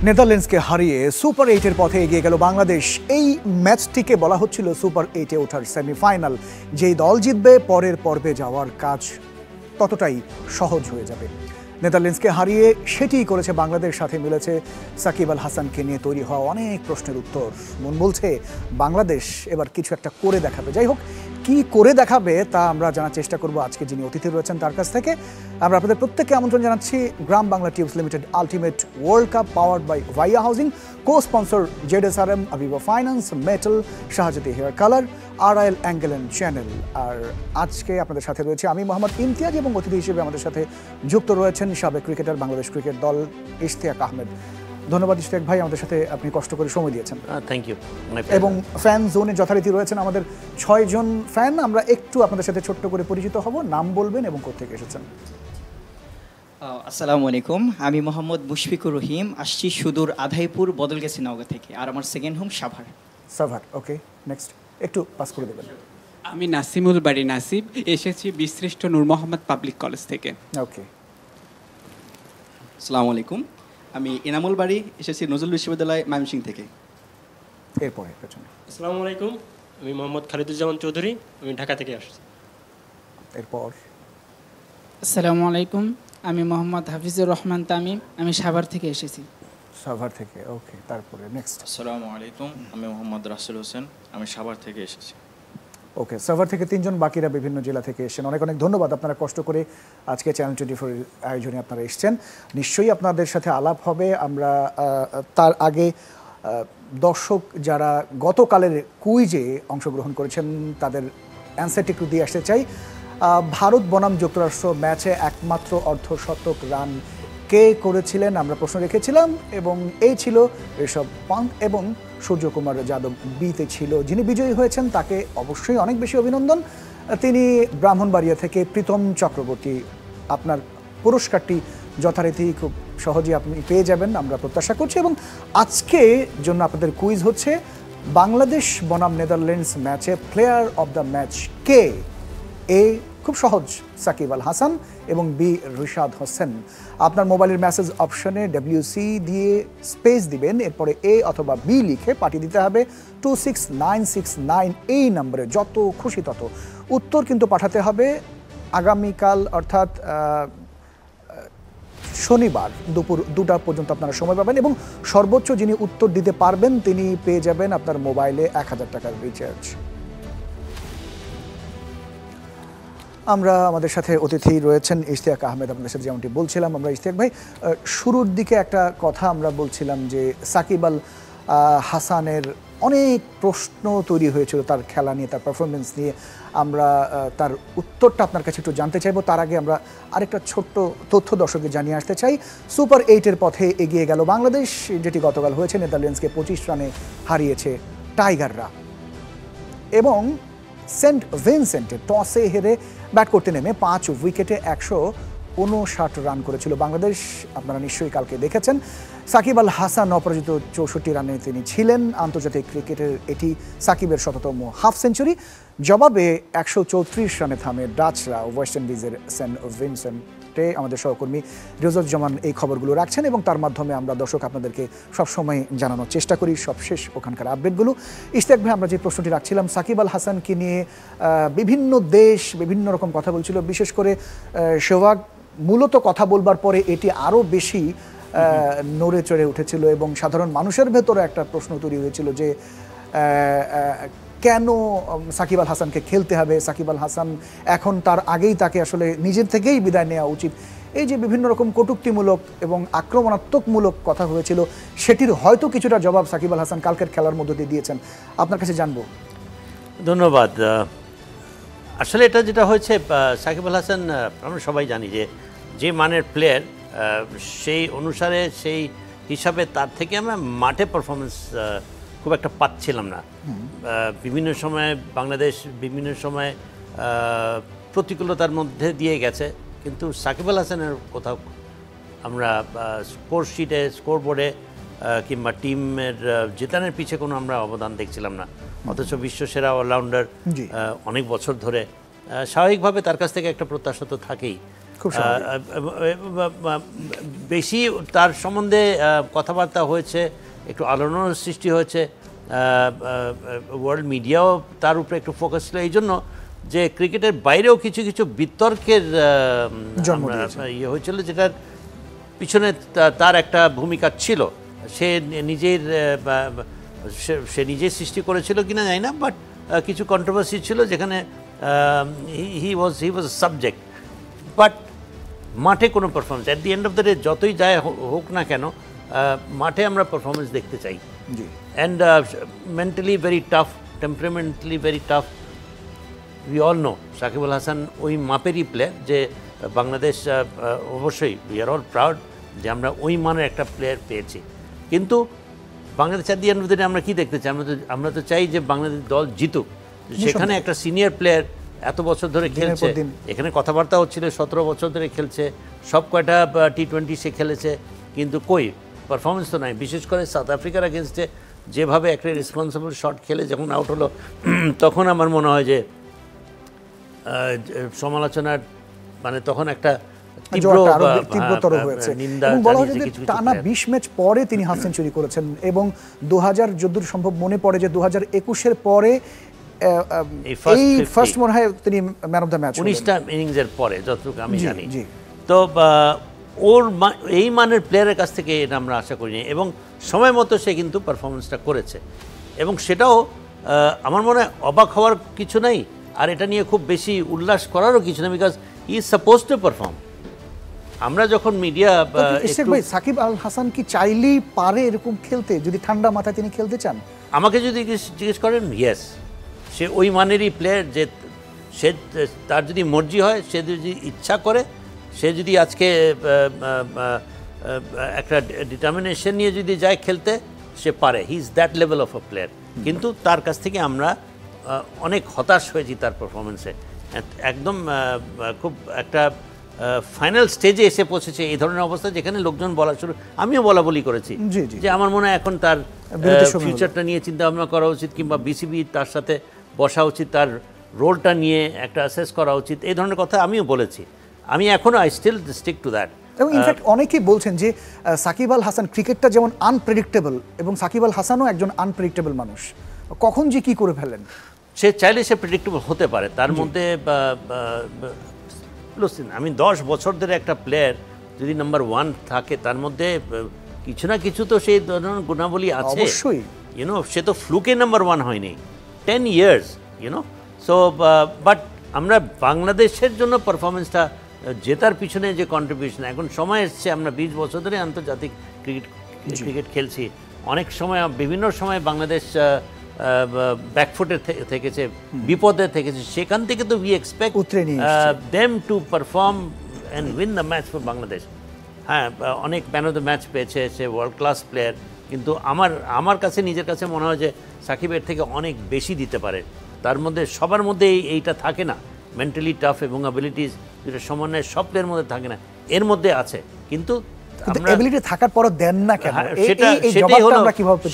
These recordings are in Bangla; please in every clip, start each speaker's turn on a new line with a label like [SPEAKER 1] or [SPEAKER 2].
[SPEAKER 1] নেদারল্যান্ডসকে হারিয়ে সুপার 8-এর পথে এগিয়ে গেল বাংলাদেশ। এই ম্যাচটিকে বলা হচ্ছিল সুপার 8-এ ওঠার সেমিফাইনাল। যেই দল জিতবে পরের পর্বে যাওয়ার কাজ ততটাই সহজ হয়ে যাবে। নেদারল্যান্ডসকে হারিয়ে সেটিই করেছে বাংলাদেশ। সাথে মিলেছে সাকিব আল হাসানকে নিয়ে তৈরি হওয়া অনেক প্রশ্নের উত্তর। মন বলছে বাংলাদেশ এবার কিছু একটা করে দেখাবে। যাই হোক, কি করে দেখাবে তা আমরা জানার চেষ্টা করব আজকে যিনি অতিথি রয়েছেন তার কাছ থেকে। আমরা আপনাদের প্রত্যেককে আমন্ত্রণ জানাচ্ছি Gram Bangla tubes limited ultimate world cup powered by Bhaiya housing, co sponsor ZSRM, Aviva finance, metal, Shahzadi hair colour, RIL angle and channel. আর আজকে আপনাদের সাথে রয়েছে আমি মোহাম্মদ ইমতিয়াজ এবং অতিথি হিসেবে আমাদের সাথে যুক্ত রয়েছেন সাবেক ক্রিকেটার, বাংলাদেশ ক্রিকেট দল ইশতিয়াক আহমেদ। ধন্যবাদ ইশতিয়াক ভাই, আমাদের সাথে আপনি কষ্ট করে সময় দিয়েছেন।
[SPEAKER 2] Thank you.
[SPEAKER 1] এবং ফ্যান জোনে যথারীতি রয়েছেন আমাদের 6 জন ফ্যান। আমরা একটু আপনাদের সাথে ছোট্ট করে পরিচিত হব, নাম বলবেন এবং কোত্থেকে এসেছেন।
[SPEAKER 3] আসসালামু আলাইকুম, আমি মোহাম্মদ মুশফিকুর রহিম, আসছি সুদূর আধাইপুর বদলগাছি নওগাঁ থেকে। আর আমার সেকেন্ড হোম সাভার।
[SPEAKER 1] সাভার, ওকে। নেক্সট একটু পাস করে দেবেন।
[SPEAKER 4] আমি নাসিমুল বাড়ি নাসিব, এসেছি বীরশ্রেষ্ঠ নূর মোহাম্মদ পাবলিক কলেজ থেকে।
[SPEAKER 1] ওকে।
[SPEAKER 5] আসসালামু আলাইকুম, আমি এনামুল বাড়ি, এসেছি নজরুল বিশ্ববিদ্যালয় ময়মনসিংহ থেকে।
[SPEAKER 1] এরপরে পেছনে।
[SPEAKER 6] আসসালামু আলাইকুম, আমি মোহাম্মদ খালিদুজ্জামান চৌধুরী, আমি ঢাকা থেকে আসছি।
[SPEAKER 1] এরপর।
[SPEAKER 7] আসসালামু আলাইকুম, আমি মোহাম্মদ হাফিজুর রহমান তামিম, আমি সাভার থেকে এসেছি।
[SPEAKER 1] সাভার থেকে, ওকে। তারপরে নেক্সট।
[SPEAKER 8] আসসালামু আলাইকুম, আমি মোহাম্মদ রাসেল হোসেন, আমি সাভার থেকে এসেছি।
[SPEAKER 1] ওকে, সাভার থেকে 3 জন, বাকিরা বিভিন্ন জেলা থেকে এসেছেন। অনেক অনেক ধন্যবাদ, আপনারা কষ্ট করে আজকে চ্যানেল 24 আয়োজনে আপনারা এসেছেন। নিশ্চয়ই আপনাদের সাথে আলাপ হবে। আমরা তার আগে দর্শক যারা গতকালের কুইজে অংশগ্রহণ করেছেন তাদের অ্যান্সারটি একটু দিয়ে আসতে চাই। ভারত বনাম যুক্তরাষ্ট্র ম্যাচে একমাত্র অর্ধশতক রান কে করেছিলেন আমরা প্রশ্ন রেখেছিলাম, এবং এই ছিল ঋষভ পান্ত এবং সূর্যকুমার যাদব বিতে ছিল। যিনি বিজয়ী হয়েছেন তাকে অবশ্যই অনেক বেশি অভিনন্দন। তিনি ব্রাহ্মণবাড়িয়া থেকে প্রীতম চক্রবর্তী। আপনার পুরস্কারটি যথারীতি খুব সহজেই আপনি পেয়ে যাবেন আমরা প্রত্যাশা করছি। এবং আজকে জন্য আপনাদের কুইজ হচ্ছে বাংলাদেশ বনাম নেদারল্যান্ডস ম্যাচে প্লেয়ার অব দ্য ম্যাচ কে? এ খুব সহজ, সাকিব আল হাসান, এবং বি রিশাদ হোসেন। আপনার মোবাইলের মেসেজ অপশনে WC দিয়ে স্পেস দিবেন, এরপরে এ অথবা বি লিখে পাঠিয়ে দিতে হবে 26969 এই নম্বরে। যত খুশি তত উত্তর কিন্তু পাঠাতে হবে। আগামীকাল অর্থাৎ শনিবার দুপুর 2টা পর্যন্ত আপনারা সময় পাবেন, এবং সর্বোচ্চ যিনি উত্তর দিতে পারবেন তিনি পেয়ে যাবেন আপনার মোবাইলে 1000 টাকার রিচার্জ। আমরা আমাদের সাথে অতিথি রয়েছেন ইশতিয়াক আহমেদ। আপনাদের সাথে যেমনটি বলছিলাম, আমরা ইশতিয়াক ভাই শুরুর দিকে একটা কথা আমরা বলছিলাম যে সাকিব আল হাসানের অনেক প্রশ্ন তৈরি হয়েছিল তার খেলা নিয়ে, তার পারফরমেন্স নিয়ে। আমরা তার উত্তরটা আপনার কাছে একটু জানতে চাইবো। তার আগে আমরা আরেকটা ছোট্ট তথ্য দর্শককে জানিয়ে আসতে চাই। সুপার 8-এর পথে এগিয়ে গেল বাংলাদেশ, যেটি গতকাল হয়েছে। নেদারল্যান্ডসকে 25 রানে হারিয়েছে টাইগাররা, এবং সেন্ট ভিনসেন্টে টসে হেরে ব্যাট করতে নেমে 5 উইকেটে 159 রান করেছিল বাংলাদেশ। আপনারা নিশ্চয়ই কালকে দেখেছেন। সাকিব আল হাসান অপরাজিত 64 রানে তিনি ছিলেন। আন্তর্জাতিক ক্রিকেটের এটি সাকিবের 100তম হাফ সেঞ্চুরি। জবাবে 134 রানে থামে ডাচরা ওয়েস্ট ইন্ডিজের সেন্ট ভিনসেন্টে। আমাদের সহকর্মী রিজওয়ান এই খবরগুলো রাখছেন, এবং তার মাধ্যমে আমরা দর্শক আপনাদেরকে সবসময় জানানোর চেষ্টা করি সবশেষ ওখানকার আপডেটগুলো। ইশতিয়াক ভাই, আমরা যে প্রশ্নটি রাখছিলাম সাকিব আল হাসানকে নিয়ে বিভিন্ন দেশ বিভিন্ন রকম কথা বলছিল, বিশেষ করে সেহবাগ মূলত কথা বলবার পরে এটি আরও বেশি নড়ে চড়ে উঠেছিল, এবং সাধারণ মানুষের ভেতরে একটা প্রশ্ন তৈরি হয়েছিল যে কেন সাকিব আল হাসানকে খেলতে হবে, সাকিব আল হাসান এখন তার আগেই তাকে আসলে নিজের থেকেই বিদায় নেওয়া উচিত। এই যে বিভিন্ন রকম কটূক্তিমূলক এবং আক্রমণাত্মকমূলক কথা হয়েছিল, সেটির হয়তো কিছুটা জবাব সাকিব আল হাসান কালকের খেলার মধ্য দিয়ে দিয়েছেন। আপনার কাছে জানবো।
[SPEAKER 2] ধন্যবাদ। আসলে এটা যেটা হয়েছে, সাকিব আল হাসান আমরা সবাই জানি যে মানের প্লেয়ার, সেই অনুসারে সেই হিসাবে তার থেকে আমরা মাঠে পারফরমেন্স খুব একটা পাচ্ছিলাম না। বিভিন্ন সময় বাংলাদেশ বিভিন্ন সময় প্রতিকূলতার মধ্যে দিয়ে গেছে, কিন্তু সাকিব আল হাসানের কোথাও আমরা স্কোর শিটে, স্কোর বোর্ডে কিংবা টিমের জেতানোর পিছে কোনো আমরা অবদান দেখছিলাম না। অথচ বিশ্বসেরা অলরাউন্ডার অনেক বছর ধরে, স্বাভাবিকভাবে তার কাছ থেকে একটা প্রত্যাশা তো থাকেই।
[SPEAKER 1] খুব স্বাভাবিক।
[SPEAKER 2] বেশি তার সম্বন্ধে কথাবার্তা হয়েছে, একটু আলোড়নের সৃষ্টি হয়েছে, ওয়ার্ল্ড মিডিয়াও তার উপরে একটু ফোকাস ছিল, এই জন্য যে ক্রিকেটের বাইরেও কিছু কিছু বিতর্কের ইয়ে হয়েছিল, যেটার পিছনে তার একটা ভূমিকা ছিল। সে নিজের সে নিজে সৃষ্টি করেছিল কিনা জানি না, বাট কিছু কন্ট্রোভার্সি ছিল যেখানে হি ওয়াজ সাবজেক্ট। বাট মাঠে কোনো performance at the end of the day যতই যায় হোক না কেন, মাঠে আমরা পারফরমেন্স দেখতে চাই। And mentally very tough, temperamentally very tough. We all know Sakib Al Hasan ওই মাপেরই প্লেয়ার যে বাংলাদেশ অবশ্যই উই আর অল প্রাউড যে আমরা ওই মানের একটা প্লেয়ার পেয়েছি। কিন্তু Bangladesh at the end of the day আমরা কী দেখতে চাই? আমরা তো চাই যে বাংলাদেশ দল জিতুক। সেখানে একটা সিনিয়র প্লেয়ার এত বছর ধরে খেলছে, এখানে কথাবার্তা হচ্ছিল 17 বছর ধরে খেলছে, সব কয়টা T20 সে খেলেছে, কিন্তু কই পারফরমেন্স তো নাই। বিশেষ করে সাউথ আফ্রিকার এগেনস্টে যেভাবে একটা রেসপন্সিবল শট খেলে যখন আউট হলো, তখন আমার মনে হয় যে সমালোচনার মানে তখন একটা
[SPEAKER 1] তীব্রতর হয়েছে। এবং বলা হয় যে টানা 20 ম্যাচ পরে তিনি হাফ সেঞ্চুরি করেছেন, এবং 2000 যদ্দূর সম্ভব মনে পড়ে যে 2021-এর পরে এই ফার্স্ট মনে হয় তিনি ম্যান অফ দ্য ম্যাচ
[SPEAKER 2] 19টা ইনিংসের পরে যতটুকু আমি জানি। তো ওর এই মানের প্লেয়ারের কাছ থেকে এটা আমরা আশা করিনি, এবং সময় মতো সে কিন্তু পারফরমেন্সটা করেছে, এবং সেটাও আমার মনে হয় অবাক হওয়ার কিছু নাই, আর এটা নিয়ে খুব বেশি উল্লাস করারও কিছু না, because he is suppose to perform. আমরা যখন মিডিয়া
[SPEAKER 1] সাকিব আল হাসান কি চাইলেই পারে এরকম খেলতে, যদি ঠান্ডা মাথায় তিনি খেলতে চান?
[SPEAKER 2] আমাকে যদি জিজ্ঞেস করেন, ইয়েস, সে ওই মানেরই প্লেয়ার যে সে তার যদি মর্জি হয়, সে যদি ইচ্ছা করে, সে যদি আজকে একটা ডিটারমিনেশন নিয়ে যদি যায় খেলতে, সে পারে। He is that level of a player. কিন্তু তার কাছ থেকে আমরা অনেক হতাশ হয়েছি তার পারফরমেন্সে। একদম খুব একটা ফাইনাল স্টেজে এসে পৌঁছেছে এই ধরনের অবস্থা, যেখানে লোকজন বলা শুরু, আমিও বলা বলি করেছি যে আমার মনে হয় এখন তার ফিউচারটা নিয়ে চিন্তা ভাবনা করা উচিত, কিংবা বিসিবি তার সাথে বসা উচিত, তার রোলটা নিয়ে একটা অ্যাসেস করা উচিত, এই ধরনের কথা আমিও বলেছি। আমি এখনও I still stick to that.
[SPEAKER 1] এবং ইনফ্যাক্ট অনেকেই বলছেন যে সাকিব আল হাসান ক্রিকেটটা যেমন আনপ্রেডিক্টেবল, এবং সাকিব আল হাসানও একজন আনপ্রেডিক্টেবল মানুষ, কখন যে কি করে ফেলেন।
[SPEAKER 2] সে চাইলে সে প্রেডিক্টেবল হতে পারে, তার মধ্যে আমি 10 বছর ধরে একটা প্লেয়ার যদি নাম্বার 1 থাকে, তার মধ্যে কিছু না কিছু তো সেই ধরনের গুণাবলী আছে
[SPEAKER 1] অবশ্যই।
[SPEAKER 2] ইউনো, সে তো ফ্লুকে নাম্বার 1 হয়নি, 10 ইয়ার্স ইউনো। সো বাট আমরা বাংলাদেশের জন্য পারফরমেন্সটা জেতার পিছনে যে কন্ট্রিবিউশন, এখন সময় এসছে, আমরা 20 বছর ধরে আন্তর্জাতিক ক্রিকেট খেলছি, অনেক সময় বিভিন্ন সময় বাংলাদেশ ব্যাকফুটে থেকেছে, বিপদে থেকেছে, সেখান থেকে তো we expect them to perform and win the match for Bangladesh. হ্যাঁ, অনেক ম্যান অফ দ্য ম্যাচ পেয়েছে, সে ওয়ার্ল্ড ক্লাস প্লেয়ার, কিন্তু আমার কাছে নিজের কাছে মনে হয় যে সাকিবের থেকে অনেক বেশি দিতে পারে। তার মধ্যে সবার মধ্যে এইটা থাকে না, মেন্টালি টাফ এবং অ্যাবিলিটিস যেটা সমন্বয় সব প্লেয়ারের মধ্যে থাকে না, এর মধ্যে আছে। কিন্তু
[SPEAKER 1] এবিলিটি থাকার পরও দেন না কেন,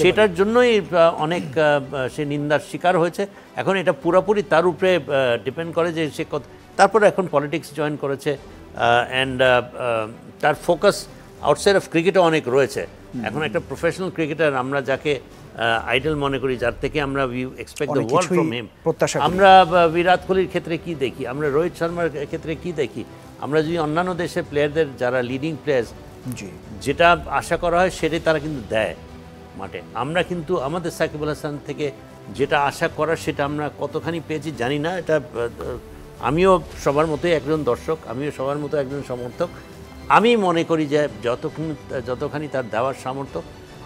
[SPEAKER 2] সেটার জন্যই অনেক সে নিন্দার শিকার হয়েছে। এখন এটা পুরোপুরি তার উপরে ডিপেন্ড করে যে সে তারপরে এখন পলিটিক্স জয়েন করেছে, অ্যান্ড তার ফোকাস আউটসাইড অফ ক্রিকেটও অনেক রয়েছে। এখন একটা প্রফেশনাল ক্রিকেটার আমরা যাকে আইডল মনে করি, যার থেকে আমরা we expect the world from him. আমরা বিরাট কোহলির ক্ষেত্রে কি দেখি, আমরা রোহিত শর্মার ক্ষেত্রে কি দেখি, আমরা যদি অন্যান্য দেশের প্লেয়ারদের যারা লিডিং প্লেয়ার্স যেটা আশা করা হয় সেটাই তারা কিন্তু দেয় মাঠে। আমরা কিন্তু আমাদের সাকিব আল হাসান থেকে যেটা আশা করার সেটা আমরা কতখানি পেয়েছি জানি না। এটা আমিও সবার মতোই একজন দর্শক, আমিও সবার মতো একজন সমর্থক। আমি মনে করি যে যতখানি তার দেওয়ার সামর্থ্য,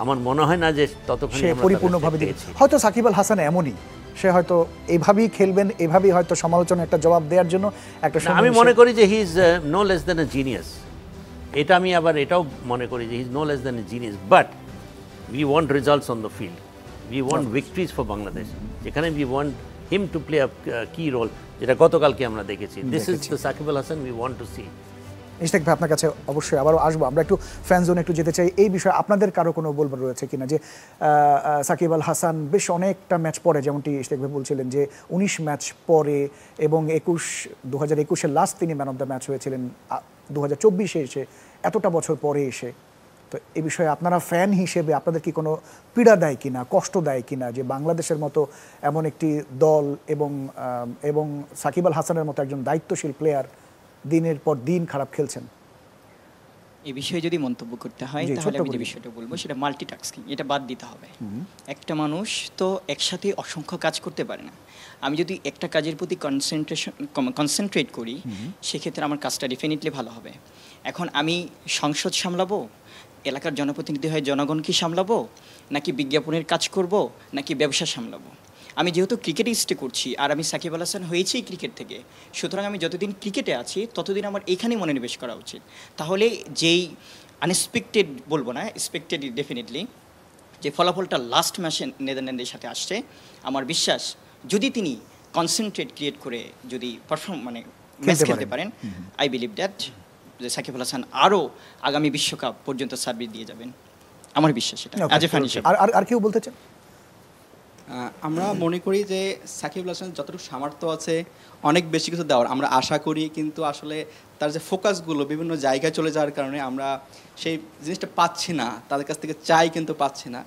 [SPEAKER 2] আমার মনে হয় না যে ততখানি
[SPEAKER 1] পরিপূর্ণভাবে দিয়েছি। হয়তো সাকিব আল হাসান এমনই, সে হয়তো এইভাবেই খেলবেন, এভাবেই হয়তো সমালোচনা একটা জবাব দেওয়ার জন্য একটা।
[SPEAKER 2] আমি মনে করি যে he is no less than a genius. এটা আমি আবার এটাও মনে করি যে he is no less than a genius, but we want results on the field, we want victories for Bangladesh, যেখানে we want him to play a key role, যেটা গতকালকে আমরা দেখেছি। This is the Sakib Al Hasan we want to see.
[SPEAKER 1] Ishtiaq ভাই আপনার কাছে অবশ্যই আবারও আসবো, আমরা একটু ফ্যান জোনে একটু যেতে চাই। এই বিষয়ে আপনাদের কারো কোনো বলবার রয়েছে কিনা যে সাকিব আল হাসান বেশ অনেকটা ম্যাচ পরে, যেমনটি ইশতিয়াক ভাই বলছিলেন যে 19 ম্যাচ পরে এবং 2021-এর লাস্ট তিনি ম্যান অফ দ্য ম্যাচ হয়েছিলেন 2024-এ এসে, এতটা বছর পরে এসে। তো এই বিষয়ে আপনারা ফ্যান হিসেবে আপনাদের কি কোনো পীড়া দেয় কিনা, কষ্ট দেয় কিনা যে বাংলাদেশের মতো এমন একটি দল এবং সাকিব আল হাসানের মতো একজন দায়িত্বশীল প্লেয়ার দিনের পর দিন খারাপ খেলছেন?
[SPEAKER 3] এই বিষয়ে যদি মন্তব্য করতে হয়
[SPEAKER 1] জি,
[SPEAKER 3] তাহলে
[SPEAKER 1] ছোট্ট
[SPEAKER 3] আমি যে
[SPEAKER 1] করে।
[SPEAKER 3] বিষয়টা বলবো সেটা মাল্টিটাস্কিং, এটা বাদ দিতে হবে। একটা মানুষ তো একসাথে অসংখ্য কাজ করতে পারে না। আমি যদি একটা কাজের প্রতি কনসেন্ট্রেট করি সেক্ষেত্রে আমার কাজটা ডেফিনেটলি ভালো হবে। এখন আমি সংসদ সামলাবো, এলাকার জনপ্রতিনিধি হয়ে জনগণকে সামলাবো, নাকি বিজ্ঞাপনের কাজ করব, নাকি ব্যবসা সামলাবো? আমি যেহেতু ক্রিকেটে স্টে করছি আর আমি সাকিব আল হাসান হয়েছি ক্রিকেট থেকে, সুতরাং আমি যতদিন ক্রিকেটে আছি ততদিন আমার এইখানেই মনোনিবেশ করা উচিত। তাহলে যেই আনএক্সপেক্টেড বলবো না, এক্সপেক্টেড ডেফিনেটলি, যে ফলাফলটা লাস্ট ম্যাচে নেদারল্যান্ডের সাথে আসছে, আমার বিশ্বাস যদি তিনি কনসেন্ট্রেট ক্রিয়েট করে যদি ম্যাচ খেলতে পারেন, আই বিলিভ দ্যাট যে সাকিব আল হাসান আরও আগামী বিশ্বকাপ পর্যন্ত সার্ভিস দিয়ে যাবেন। আমার বিশ্বাস এটা অ্যাজ এ ফ্যান হিসেবে।
[SPEAKER 1] আর কেউ বলতে চান?
[SPEAKER 5] আমরা মনে করি যে সাকিব আল হাসান যতটুকু সামর্থ্য আছে অনেক বেশি কিছু দেওয়ার আমরা আশা করি, কিন্তু আসলে তার যে ফোকাসগুলো বিভিন্ন জায়গায় চলে যাওয়ার কারণে আমরা সেই জিনিসটা পাচ্ছি না, তাদের কাছ থেকে চাই কিন্তু পাচ্ছি না।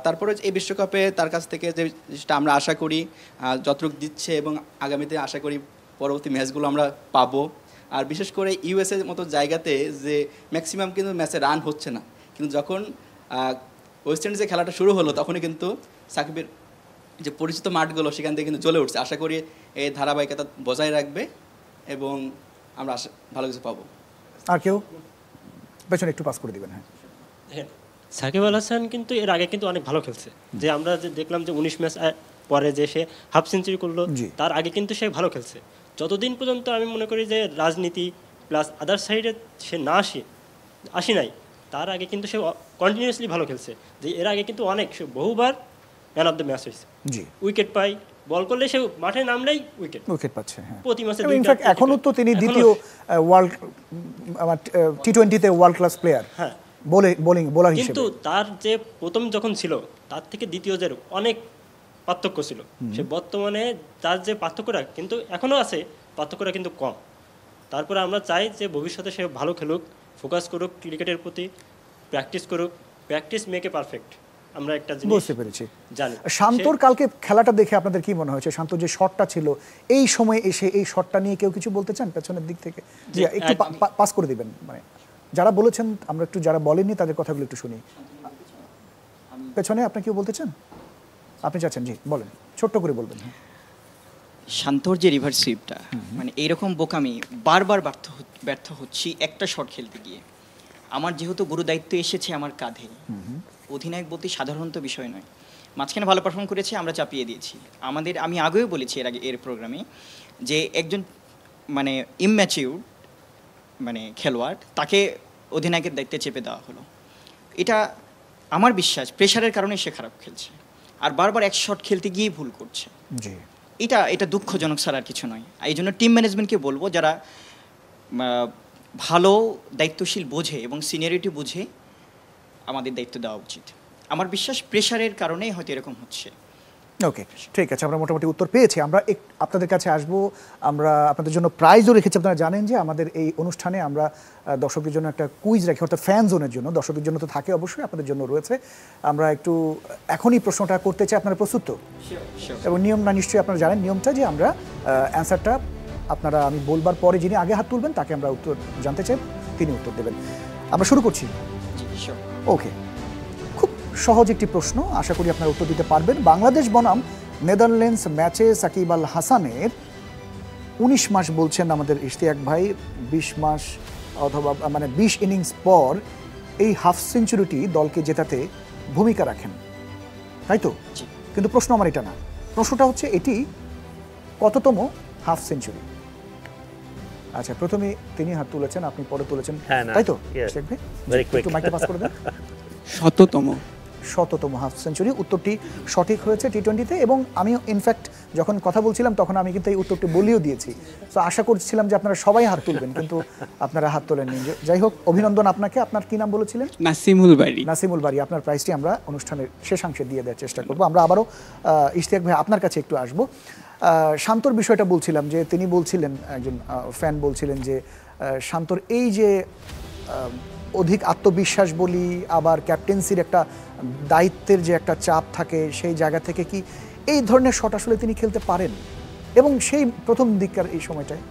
[SPEAKER 5] তারপরে এই বিশ্বকাপে তার কাছ থেকে যে জিনিসটা আমরা আশা করি যতটুকু দিচ্ছে, এবং আগামীতে আশা করি পরবর্তী ম্যাচগুলো আমরা পাবো। আর বিশেষ করে ইউএসএর মতো জায়গাতে যে ম্যাক্সিমাম কিন্তু ম্যাচে রান হচ্ছে না, কিন্তু যখন ওয়েস্ট ইন্ডিজে খেলাটা শুরু হলো তখনই কিন্তু সাকিবের যে পরিচিত মাঠগুলো সেখান থেকে কিন্তু জ্বলে উঠছে। আশা করি এই ধারাবাহিকতা বজায় রাখবে এবং আমরা ভালো কিছু পাবো।
[SPEAKER 1] আর কেউ পেছনে একটু পাস করে দিবেন। হ্যাঁ,
[SPEAKER 6] দেখেন, সাকিব আল হাসান কিন্তু এর আগে কিন্তু অনেক ভালো খেলছে। যে আমরা যে দেখলাম যে 19 ম্যাচ পরে যে সে হাফ সেঞ্চুরি করলো,
[SPEAKER 1] জি।
[SPEAKER 6] তার আগে কিন্তু সে ভালো খেলছে। যতদিন পর্যন্ত আমি মনে করি যে রাজনীতি প্লাস আদার সাইডে সে না আসি নাই, তার আগে কিন্তু সে কন্টিনিউয়াসলি ভালো খেলছে। যে এর আগে কিন্তু সে বহুবার ম্যান অফ দ্য ম্যাচ হয়েছে,
[SPEAKER 1] জি,
[SPEAKER 6] উইকেট পাই, বল করলে সে মাঠে নামলেই উইকেট
[SPEAKER 1] পাচ্ছে। হ্যাঁ,
[SPEAKER 6] প্রতি ম্যাচে
[SPEAKER 1] ইনফ্যাক্ট এখনো তো তিনি দ্বিতীয় ওয়ার্ল্ড টি-20-তে ওয়ার্ল্ড ক্লাস প্লেয়ার,
[SPEAKER 6] হ্যাঁ,
[SPEAKER 1] বোলার হিসেবে।
[SPEAKER 6] কিন্তু তার যে প্রথম যখন ছিল তার থেকে দ্বিতীয় যে অনেক পার্থক্য ছিল। সে বর্তমানে তার যে পার্থক্যটা কিন্তু এখনো আছে, পার্থক্যটা কিন্তু কম। তারপরে আমরা চাই যে ভবিষ্যতে সে ভালো খেলুক, ফোকাস করুক ক্রিকেটের প্রতি, প্র্যাকটিস করুক, প্র্যাকটিস মেক এ পারফেক্ট। আমরা একটা জিনিস
[SPEAKER 1] বুঝতে পেরেছি।
[SPEAKER 6] জানি
[SPEAKER 1] শান্তর কালকে খেলাটা দেখে আপনাদের কি মনে হয়েছে? শান্ত যে শটটা ছিল, এই সময় এসে এই শটটা নিয়ে কেউ কিছু বলতে চান পেছনের দিক থেকে? জি, একটু পাস করে দিবেন, মানে যারা বলেছেন আমরা একটু, যারা বলেননি তাদের কথাগুলো একটু শুনি। পেছনে আপনি কেউ বলতে চান? আপনি চাচ্ছেন? জি বলেন, ছোট্ট করে বলবেন।
[SPEAKER 3] শান্তর যে রিভার্স সুইপটা, মানে এইরকম বোকামি বারবার ব্যর্থ হচ্ছি একটা শট খেলতে গিয়ে। আমার যেহেতু গুরু দায়িত্ব এসেছে আমার কাঁধে, অধিনায়ক বলতে সাধারণত বিষয় নয়। মাঝখানে ভালো পারফর্ম করেছে, আমরা চাপিয়ে দিয়েছি। আমি আগেও বলেছি এর প্রোগ্রামে যে একজন ইম্যাচিউর খেলোয়াড়, তাকে অধিনায়কের দায়িত্বে চেপে দেওয়া হলো। এটা আমার বিশ্বাস প্রেশারের কারণে সে খারাপ খেলছে, আর বারবার এক শট খেলতে গিয়েই ভুল করছে।
[SPEAKER 1] জি,
[SPEAKER 3] এটা দুঃখজনক ছাড়া আর কিছু নয়। এই জন্য টিম ম্যানেজমেন্টকে বলবো, যারা ভালো দায়িত্বশীল বোঝে এবং সিনিয়রিটি বুঝে আমাদের দায়িত্ব দেওয়া উচিত। আমার বিশ্বাস প্রেশারের কারণেই হয়তো এরকম হচ্ছে।
[SPEAKER 1] ওকে, ঠিক আছে, আমরা মোটামুটি উত্তর পেয়েছি। আমরা আপনাদের কাছে আসবো, আমরা আপনাদের জন্য প্রাইজও রেখেছি। আপনারা জানেন যে আমাদের এই অনুষ্ঠানে আমরা দর্শকদের জন্য একটা কুইজ রাখি, অর্থাৎ ফ্যান জোনের জন্য। দর্শকদের জন্য তো থাকে অবশ্যই, আপনাদের জন্য রয়েছে। আমরা একটু এখনই প্রশ্নটা করতে চাই, আপনারা প্রস্তুত তো? এবং নিয়মটা নিশ্চয়ই আপনারা জানেন, নিয়মটা যে আমরা অ্যান্সারটা আপনারা আমি বলবার পরে যিনি আগে হাত তুলবেন তাকে আমরা উত্তর জানতে চাই, তিনি উত্তর দেবেন। আমরা শুরু করছি। ওকে, খুব সহজ একটি প্রশ্ন, আশা করি আপনারা উত্তর দিতে পারবেন। বাংলাদেশ বনাম নেদারল্যান্ডস ম্যাচে সাকিব আল হাসানের 19 মাস বলছেন আমাদের ইশতিয়াক ভাই, 20 মাস অথবা 20 ইনিংস পর এই হাফ সেঞ্চুরিটি দলকে জেতাতে ভূমিকা রাখেন, তাই তো? কিন্তু প্রশ্ন আমার এটা না, প্রশ্নটা হচ্ছে এটি কততম হাফ সেঞ্চুরি? আচ্ছা, প্রথমে তিনি হাত তুলেছেন, আপনি পরে তুলেছেন, তাই তো ইশতিয়াক ভাই? একটু মাইকটা পাস করে দেন।
[SPEAKER 4] 100তম।
[SPEAKER 1] শততম হাফ সেঞ্চুরি। উত্তরটি সঠিক হয়েছে টি-20-তে, এবং আমি ইনফ্যাক্ট যখন কথা বলছিলাম তখন আমি কিন্তু এই উত্তরটি বলেও দিয়েছি। তো আশা করছিলাম যে আপনারা সবাই হাত তুলবেন, কিন্তু আপনারা হাত তোলেননি। যাই হোক, অভিনন্দন আপনাকে। আপনার কি নাম বলেছিলেন?
[SPEAKER 4] নাসিমুল বাড়ি।
[SPEAKER 1] নাসিমুল বাড়ি। আপনার প্রাইজটি আমরা অনুষ্ঠানের শেষাংশে দিয়ে দেওয়ার চেষ্টা করব। আমরা আবারও ইশতিয়াক ভাই আপনার কাছে একটু আসবো। শান্তর বিষয়টা বলছিলাম, যে তিনি বলছিলেন, একজন ফ্যান বলছিলেন যে শান্তর এই যে অধিক আত্মবিশ্বাস বলি, আবার ক্যাপ্টেন্সির একটা দায়িত্বের যে একটা চাপ থাকে, সেই জায়গা থেকে কি এই ধরনের শট আসলে তিনি খেলতে পারেন, এবং সেই প্রথম দিককার এই সময়টায়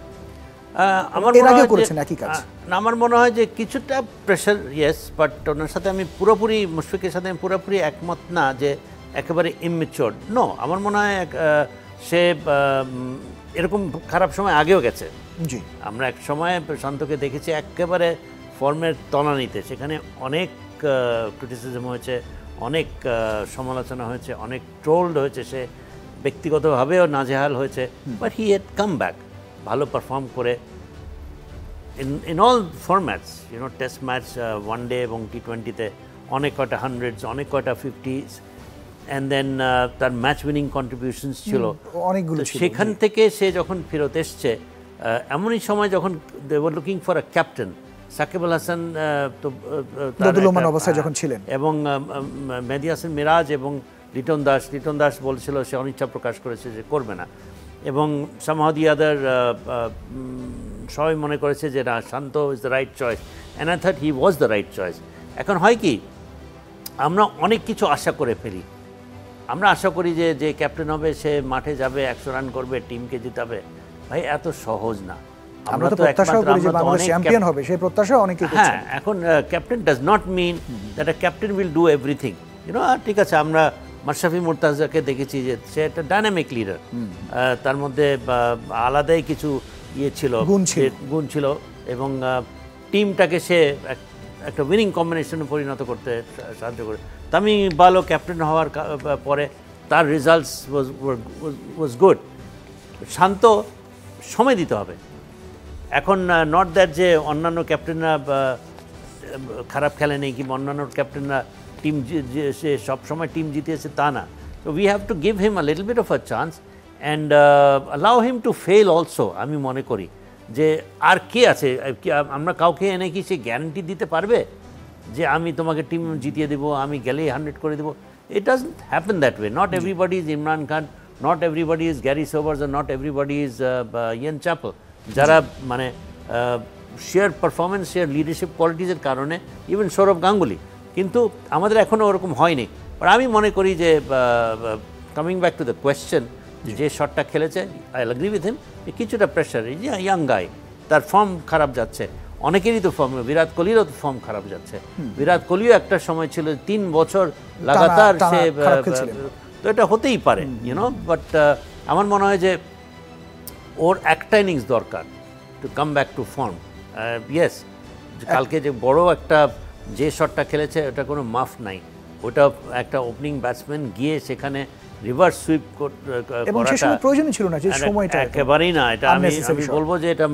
[SPEAKER 1] এর আগেও করেছেন একই কাজ?
[SPEAKER 2] আমার মনে হয় যে কিছুটা প্রেশার, ইয়েস, বাট ওনার সাথে আমি পুরোপুরি, মুশফিকের সাথে আমি পুরোপুরি একমত না যে একেবারে ইমেচিওর। নো, আমার মনে হয় সে এরকম খারাপ সময় আগেও গেছে।
[SPEAKER 1] জি,
[SPEAKER 2] আমরা এক সময় শান্তকে দেখেছি একেবারে ফর্মের তলানিতে, সেখানে অনেক ক্রিটিসিজম হয়েছে, অনেক সমালোচনা হয়েছে, অনেক ট্রোলড হয়েছে, সে ব্যক্তিগতভাবেও নাজেহাল হয়েছে, but he had come back ভালো পারফর্ম করে in all formats, you know, test match, one day এবং টি-20-তে অনেক কয়টা হান্ড্রেডস, অনেক কয়টা 50s, অ্যান্ড দেন তার ম্যাচ উইনিং কন্ট্রিবিউশনস ছিল অনেকগুলো। সেখান থেকে সে যখন ফেরত এসছে, এমনই সময় যখন they were looking for a captain, Sakib Al Hasan তো
[SPEAKER 1] দোদুল্যমান অবস্থায় যখন ছিলেন,
[SPEAKER 2] এবং মেহেদী হাসান মিরাজ এবং লিটন দাস বলছিল, সে অনিচ্ছা প্রকাশ করেছে যে করবে না, এবং somehow the other সবাই মনে করেছে যে না, Shanto is the right choice, and I thought he was the right choice. এখন হয় কি, আমরা অনেক কিছু আশা করে ফেলি। আমরা আশা করি যে যে ক্যাপ্টেন হবে সে মাঠে যাবে, 100 রান করবে, টিমকে জিতাবে। ভাই, এত সহজ না।
[SPEAKER 1] আমরা তো প্রত্যাশা করি যে বাংলাদেশ চ্যাম্পিয়ন হবে, সেই প্রত্যাশা অনেকেই করছে।
[SPEAKER 2] হ্যাঁ, এখন captain does not mean that a captain will do everything, you know. ঠিক আছে, আমরা মাশরাফি মুর্তাজাকে দেখেছি যে সে একটা ডাইনামিক লিডার, তার মধ্যে আলাদাই কিছু ছিল, গুণ ছিল, এবং টিমটাকে সে একটা উইনিং কম্বিনেশনে পরিণত করতে সাহায্য করে। তামিম ইকবালও ক্যাপ্টেন হওয়ার পরে তার রেজাল্টস ওয়াজ গুড। শান্ত সময় দিতে হবে। এখন নট দ্যাট যে অন্যান্য ক্যাপ্টেনরা খারাপ খেলেনি, কিংবা অন্যান্য ক্যাপ্টেনরা টিম সে সবসময় টিম জিতিয়েছে, তা না। So we have to give him a little bit of a chance and allow him to fail also. আমি মনে করি যে আর কে আছে, আমরা কাউকে এনে কি সে গ্যারান্টি দিতে পারবে যে আমি তোমাকে টিম জিতিয়ে দেবো, আমি গেলেই 100 করে দেবো? It doesn't happen that way. Not everybody is Imran Khan, not everybody is Gary Sobers, or not everybody is Ian Chappell, যারা মানে শেয়ার পারফরমেন্স, শেয়ার লিডারশিপ কোয়ালিটিজের কারণে, ইভেন সৌরভ গাঙ্গুলি। কিন্তু আমাদের এখনও ওরকম হয়নি। আর আমি মনে করি যে coming back to the question, যে শটটা খেলেছে, আই এগ্রি উইথ হিম, কিছুটা প্রেশার, এই যে ইয়াং গাই, তার ফর্ম খারাপ যাচ্ছে, অনেকেরই তো ফর্ম, বিরাট কোহলিরও তো ফর্ম খারাপ যাচ্ছে। বিরাট কোহলিও একটা সময় ছিল 3 বছর লাগাতার সে, তো এটা হতেই পারে, ইউনো। বাট আমার মনে হয় যে ওর একটা ইনিংস দরকার to come back to form. Yes, কালকে যে বড় একটা যে শটটা খেলেছে, ওটা কোনো মাফ নাই। ওটা একটা ওপেনিং ব্যাটসম্যান গিয়ে সেখানে রিভার্স সুইপ করাটা
[SPEAKER 1] প্রয়োজনই ছিল না, যে সময়টা
[SPEAKER 2] একেবারেই না। এটা আমি বলবো যে এটা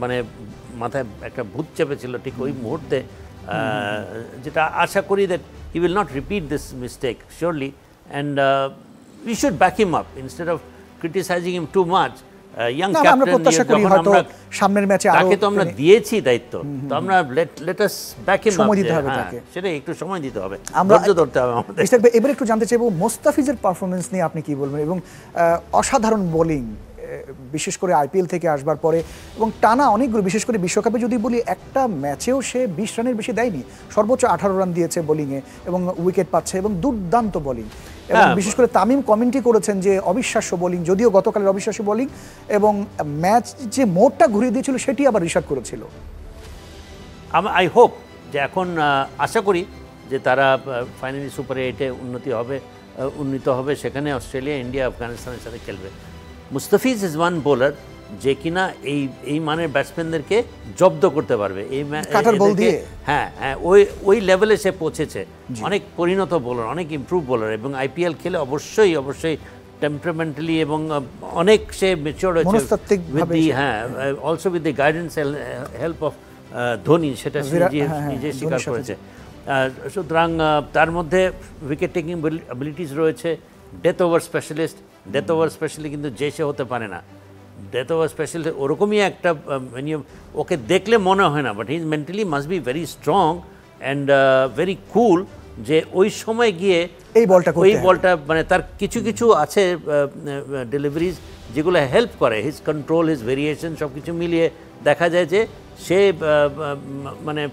[SPEAKER 2] মানে মাথায় একটা ভূত চেপেছিল ঠিক ওই মুহূর্তে, যেটা আশা করি that he will not repeat this mistake surely, and we should back him up instead of criticising him too much. Young captain,
[SPEAKER 1] সামনের ম্যাচে
[SPEAKER 2] তাকে তো আমরা দিয়েছি দায়িত্ব, তো আমরা লেট আস ব্যাক হিম আপ, সেটাই একটু সময় দিতে হবে, ধৈর্য ধরতে হবে আমাদের।
[SPEAKER 1] এবার একটু জানতে চাইবো মোস্তাফিজের পারফরমেন্স নিয়ে আপনি কি বলবেন, এবং অসাধারণ বোলিং, বিশেষ করে আইপিএল থেকে আসবার পরে, এবং টানা অনেকগুলো, বিশেষ করে বিশ্বকাপে যদি বলি, একটা ম্যাচেও সে 20 রানের বেশি দেয়নি, সর্বোচ্চ 18 রান দিয়েছে বোলিংয়ে, এবং উইকেট পাচ্ছে, এবং দুর্দান্ত বোলিং। এবং বিশেষ করে তামিম কমেন্টই করেছেন যে অবিশ্বাস্য বোলিং, যদিও গতকালের অবিশ্বাস্য বোলিং, এবং ম্যাচ যে মোড়টা ঘুরিয়ে দিয়েছিল সেটি আবার রিশাদ করেছিল।
[SPEAKER 2] আই হোপ যে এখন আশা করি যে তারা ফাইনালি সুপার 8-এ উন্নীত হবে, সেখানে অস্ট্রেলিয়া, ইন্ডিয়া, আফগানিস্তানের সাথে খেলবে। মুস্তাফিজ ইজ ওয়ান বোলার যে কিনা এই মানের ব্যাটসম্যানদেরকে জব্দ করতে পারবে, এই হ্যাঁ, ওই লেভেলে সে পৌঁছেছে। অনেক পরিণত বোলার, অনেক ইমপ্রুভ বোলার, এবং আইপিএল খেলে অবশ্যই টেম্পারামেন্টালি এবং অনেক সে ম্যাচিওর হয়েছে, also with the guidance help of Dhoni, সেটা নিজে স্বীকার করেছে। সুতরাং তার মধ্যে উইকেট টেকিং অ্যাবিলিটিস রয়েছে, death over specialist. Death over specially কিন্তু যে সে হতে পারে না, ডেথ ওভার স্পেশালিস্ট ওরকমই একটা ওকে দেখলে মনে হয় না, but he mentally must be very strong and very কুল, যে ওই সময় গিয়ে
[SPEAKER 1] এই বলটা
[SPEAKER 2] মানে তার কিছু কিছু আছে ডেলিভারিজ যেগুলো হেল্প করে, হিজ কন্ট্রোল, হিজ ভেরিয়েশন সব কিছু মিলিয়ে দেখা যায় যে সে মানে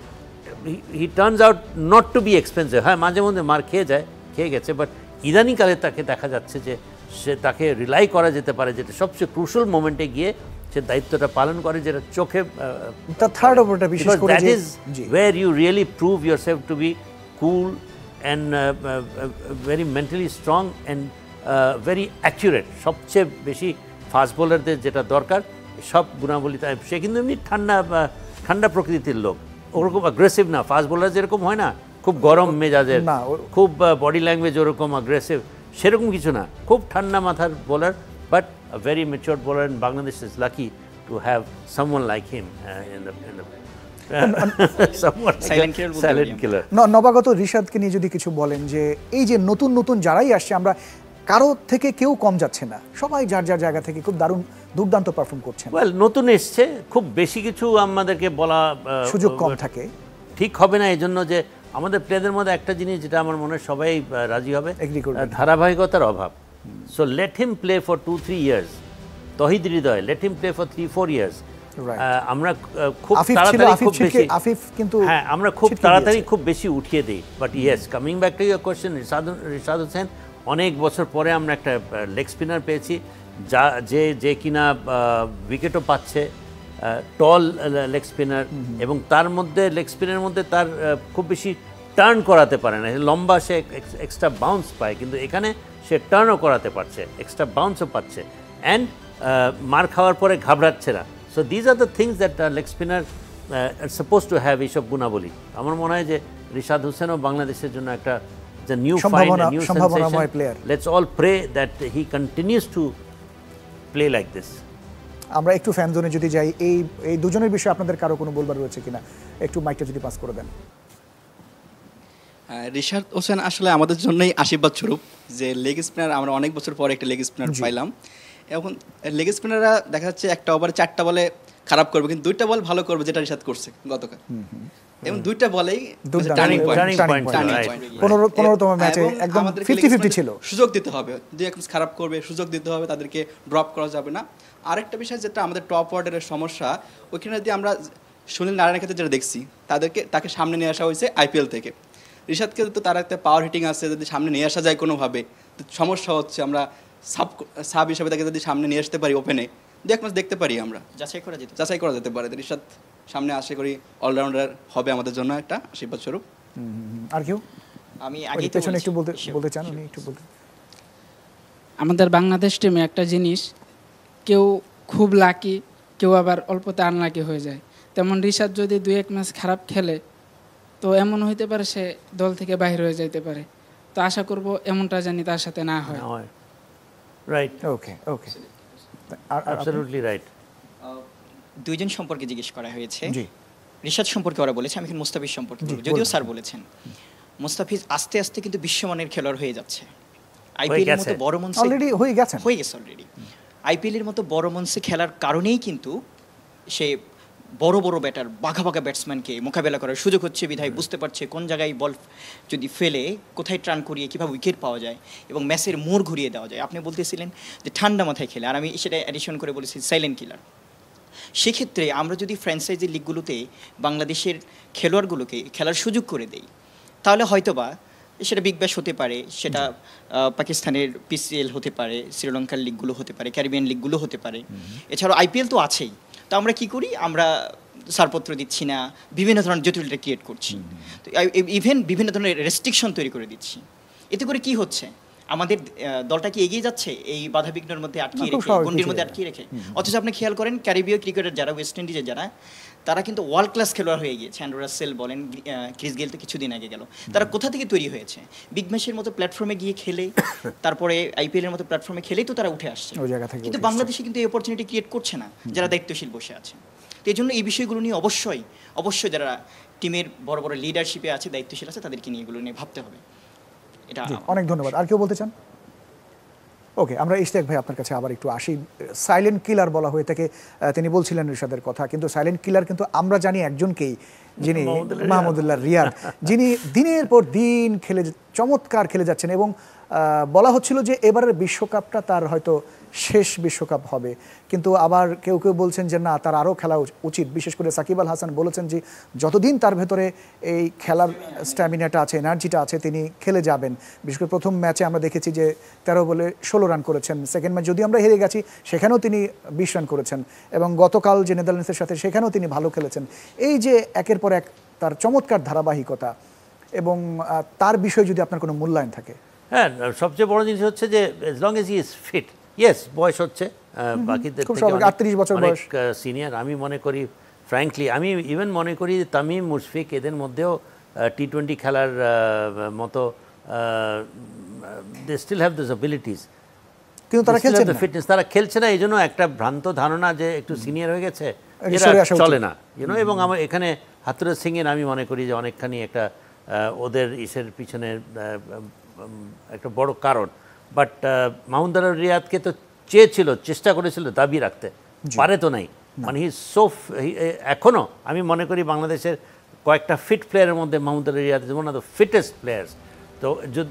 [SPEAKER 2] he turns out not to be expensive. হ্যাঁ, মাঝে মধ্যে মার খেয়ে গেছে, বাট ইদানিংকালে তাকে দেখা যাচ্ছে যে সে তাকে রিলাই করা যেতে পারে, যেটা সবচেয়ে ক্রুশাল মোমেন্টে গিয়ে সে দায়িত্বটা পালন করে, যেটা চোখে
[SPEAKER 1] তার থার্ড ওভারটা বিশেষ করে
[SPEAKER 2] that is where you really prove yourself to be cool and very mentally strong and very accurate. সবচেয়ে বেশি ফাস্ট বোলারদের যেটা দরকার সব গুণাবলী, সে কিন্তু এমনি ঠান্ডা প্রকৃতির লোক, ওরকম অ্যাগ্রেসিভ না। ফাস্ট বোলার যেরকম হয় না, খুব গরম মেজাজের, খুব বডি ল্যাঙ্গুয়েজ ওরকম অ্যাগ্রেসিভ, সেরকম কিছু না, খুব ঠান্ডা মাথার bowler, but a very mature bowler, and Bangladesh is lucky to have someone like him in the someone like silent killer.
[SPEAKER 1] নবাগত রিশাদকে নিয়ে যদি কিছু বলেন, যে এই যে নতুন নতুন যারাই আসছে, আমরা কারো থেকে কেউ কম যাচ্ছে না, সবাই যার যার জায়গা থেকে খুব দুর্দান্ত পারফর্ম করছেন।
[SPEAKER 2] ওয়েল, নতুন এসছে, খুব বেশি কিছু আমাদেরকে বলা
[SPEAKER 1] সুযোগ কম থাকে,
[SPEAKER 2] ঠিক হবে না। এই জন্য যে আমাদের প্লেয়ারদের মধ্যে একটা জিনিস যেটা আমার মনে হয় সবাই রাজি হবে, ধারাবাহিকতার অভাব। So let him play for 2-3 years. Tawhid Hridoy, let him play for 3-4 years. আমরা খুব তাড়াতাড়ি খুব বেশি উঠিয়ে দিই। But yes, coming back to your question, Rishad Hossain, অনেক বছর পরে আমরা একটা লেগ স্পিনার পেয়েছি যে কিনা উইকেটও পাচ্ছে, টল লেগ স্পিনার, এবং তার মধ্যে লেগ স্পিনের মধ্যে তার খুব বেশি টার্ন করাতে পারে না, লম্বা সে এক্সট্রা বাউন্স পায়, কিন্তু এখানে সে টার্নও করাতে পারছে, এক্সট্রা বাউন্সও পাচ্ছে, অ্যান্ড মার খাওয়ার পরে ঘাবড়াচ্ছে না। So these are the things that leg spinner suppose to have, এইসব গুণাবলী। আমার মনে হয় যে রিশাদ হোসেনও বাংলাদেশের জন্য একটা new find, new sensation. Let's all pray that he continues to play like this.
[SPEAKER 1] আমরা একটু ফ্যান জোনে যদি যাই, এই দুজনের বিষয়ে আপনাদের কারো কোনো বলবার রয়েছে কিনা, একটু মাইকটা যদি পাস করে দেন।
[SPEAKER 5] রিশাদ হোসেন আসলে আমাদের জন্যই আশীর্বাদ স্বরূপ, যে লেগ স্পিনার আমরা অনেক বছর পরে একটা লেগ স্পিনার পাইলাম। এখন লেগ স্পিনাররা দেখা যাচ্ছে একটা ওভারে 4টা বলে খারাপ করবে, কিন্তু 2টা বল ভালো করবে, যেটা রিশাদ করছে গতকাল। এবং 2টা বলেই টার্নিং পয়েন্ট,
[SPEAKER 1] 15তম ম্যাচে একদম 50-50 ছিল।
[SPEAKER 5] সুযোগ দিতে হবে, যে এক ম্যাচ খারাপ করবে সুযোগ দিতে হবে, তাদেরকে ড্রপ করা যাবে না। আরেকটা বিষয় যেটা আমাদের টপ অর্ডারের সমস্যা, ওইখানে যদি আমরা সুনীল নারায়ণের ক্ষেত্রে যেটা দেখছি, তাকে সামনে নিয়ে আসা হয়েছে আইপিএল থেকে। রিশাদকে তো তার একটা পাওয়ার হিটিং আছে, যদি সামনে নিয়ে আসা যায় কোনোভাবে, সমস্যা হচ্ছে। আমরা সাব হিসাবে তাকে যদি সামনে নিয়ে আসতে পারি ওপেনে, এক ম্যাচ দেখতে পারি, আমরা যাচাই করা যেতে পারে। রিশাদ সামনে আশা করি অলরাউন্ডার হবে আমাদের জন্য একটা আশীর্বাদ স্বরূপ।
[SPEAKER 1] আর কেউ
[SPEAKER 3] আমি আগে
[SPEAKER 1] একটু বলতে চান? উনি একটু বলতে,
[SPEAKER 7] আমাদের বাংলাদেশ টিমে একটা জিনিস, কেউ খুব লাকি, কেউ আবার অল্পতে আনলাকি হয়ে যায়। তেমন রিশাদ যদি 2-1 ম্যাচ খারাপ খেলে, তো এমন হইতে পারে সে দল থেকে বাইরে হয়ে যেতে পারে। তো আশা করব এমনটা জানি তার সাথে না হয়।
[SPEAKER 2] রাইট,
[SPEAKER 1] ওকে,
[SPEAKER 2] অ্যাবসলিউটলি রাইট।
[SPEAKER 3] দুইজন সম্পর্কে জিজ্ঞেস করা হয়েছে। রিশাদ সম্পর্কে ওরা বলেছে, আমি মুস্তাফিজ সম্পর্কে বলবো, যদিও স্যার বলেছেন মুস্তাফিজ আস্তে আস্তে কিন্তু বিশ্বমানের খেলোয়াড় হয়ে যাচ্ছে। আইপিএলের মতো বড় মঞ্চে
[SPEAKER 1] অলরেডি হয়ে গেছে
[SPEAKER 3] অলরেডি। আইপিএলের মতো বড় মঞ্চে খেলার কারণেই কিন্তু সে বড় বড় ব্যাটার, বাঘা বাঘা ব্যাটসম্যানকে মোকাবেলা করার সুযোগ হচ্ছে, বিধায় বুঝতে পারছে কোন জায়গায় বল যদি ফেলে কোথায় ট্রান করিয়ে কীভাবে উইকেট পাওয়া যায় এবং ম্যাচের মোড় ঘুরিয়ে দেওয়া যায়। আপনি বলতেছিলেন যে ঠান্ডা মাথায় খেলে, আর আমি সেটা অ্যাডিশন করে বলেছি সাইলেন্ট কিলার। সেক্ষেত্রে আমরা যদি ফ্র্যাঞ্চাইজি লিগগুলোতে বাংলাদেশের খেলোয়াড়গুলোকে খেলার সুযোগ করে দেই, তাহলে হয়তোবা সেটা বিগ ব্যাশ হতে পারে, সেটা পাকিস্তানের পিসিএল হতে পারে, শ্রীলঙ্কার লিগগুলো হতে পারে, ক্যারিবিয়ান লিগগুলো হতে পারে, এছাড়াও আইপিএল তো আছেই। তো আমরা কি করি, আমরা ছাড়পত্র দিচ্ছি না, বিভিন্ন ধরনের জটিলতা ক্রিয়েট করছি, তো ইভেন বিভিন্ন ধরনের রেস্ট্রিকশন তৈরি করে দিচ্ছি। এতে করে কি হচ্ছে, আমাদের দলটা কি এগিয়ে যাচ্ছে এই বাধাবিঘ্নের মধ্যে আটকিয়ে রেখে, গণ্ডির মধ্যে আটকিয়ে রেখে? অথচ আপনি খেয়াল করেন ক্যারিবীয় ক্রিকেটার যারা, ওয়েস্ট ইন্ডিজের যারা, তারা কিন্তু ওয়ার্ল্ড ক্লাস খেলোয়াড় হয়ে গিয়েছে। অ্যান্ড্রু রাসেল বলেন, ক্রিস গেল তো কিছুদিন আগে গেল। তারা কোথা থেকে তৈরি হয়েছে? বিগ ম্যাচের মতো প্ল্যাটফর্মে গিয়ে খেলে, তারপরে আইপিএলের মতো প্ল্যাটফর্মে খেলেই তো তারা উঠে আসছে। কিন্তু বাংলাদেশে কিন্তু এই অপরচুনিটি ক্রিয়েট করছে না যারা দায়িত্বশীল বসে আছে। তো এই জন্য এই বিষয়গুলো নিয়ে অবশ্যই যারা টিমের বড় বড় লিডারশিপে আছে, দায়িত্বশীল আছে, তাদেরকে নিয়ে এগুলো নিয়ে ভাবতে হবে। এটা
[SPEAKER 1] অনেক ধন্যবাদ। আর কেউ বলতে চান? ওকে, আমরা ইশতিয়াক ভাই আপনার কাছে আবার একটু আসি। সাইলেন্ট কিলার বলা হয়ে থাকে, তিনি বলছিলেন রিশাদের কথা, কিন্তু সাইলেন্ট কিলার কিন্তু আমরা জানি একজনকেই, যিনি মাহমুদুল্লাহ রিয়াদ, যিনি দিনের পর দিন চমৎকার খেলে যাচ্ছেন এবং বলা হচ্ছিল যে এবারের বিশ্বকাপটা তার হয়তো শেষ বিশ্বকাপ হবে, কিন্তু আবার কেউ কেউ বলছেন যে না, তার আরও খেলা উচিত। বিশেষ করে সাকিব আল হাসান বলেছেন যে যতদিন তার ভেতরে এই খেলার স্ট্যামিনাটা আছে, এনার্জিটা আছে, তিনি খেলে যাবেন। বিশেষ করে প্রথম ম্যাচে আমরা দেখেছি যে 13 বলে 16 রান করেছেন। সেকেন্ড ম্যাচ যদি আমরা হেরে গেছি, সেখানেও তিনি 20 রান করেছেন এবং গতকাল যে নেদারল্যান্ডসের সাথে সেখানেও তিনি ভালো খেলেছেন। এই যে একের পর এক তার চমৎকার ধারাবাহিকতা এবং তার বিষয়ে যদি আপনার কোনো মূল্যায়ন থাকে।
[SPEAKER 2] হ্যাঁ, সবচেয়ে বড় জিনিস হচ্ছে যে as long as he is fit, yes, বয়স হচ্ছে বাকিদের থেকে
[SPEAKER 1] 38 বছর বয়স,
[SPEAKER 2] সিনিয়র। আমি মনে করি ফ্র্যাঙ্কলি, আমি ইভেন মনে করি তামিম, মুশফিক এদের মধ্যেও টি-20 খেলার মতো দে স্টিল হ্যাভ দিস অ্যাবিলিটিস,
[SPEAKER 1] কিন্তু তারা খেলছে না,
[SPEAKER 2] ফিটনেস তারা খেলছে না। এই জন্য একটা ভ্রান্ত ধারণা যে একটু সিনিয়র হয়ে গেছে চলে না, এবং আমার এখানে হাতুরুজ সিং এর আমি মনে করি যে অনেকখানি একটা ওদের ইসের পিছনে একটা বড় কারণ। বাট মাহমুদুল্লাহ রিয়াদকে তো চেষ্টা করেছিল দাবি রাখতে, পারে তো নাই। মানে এখনো আমি মনে করি বাংলাদেশের কয়েকটা ফিট প্লেয়ারের মধ্যে Mahmudullah Riyad is one of the fittest players. তো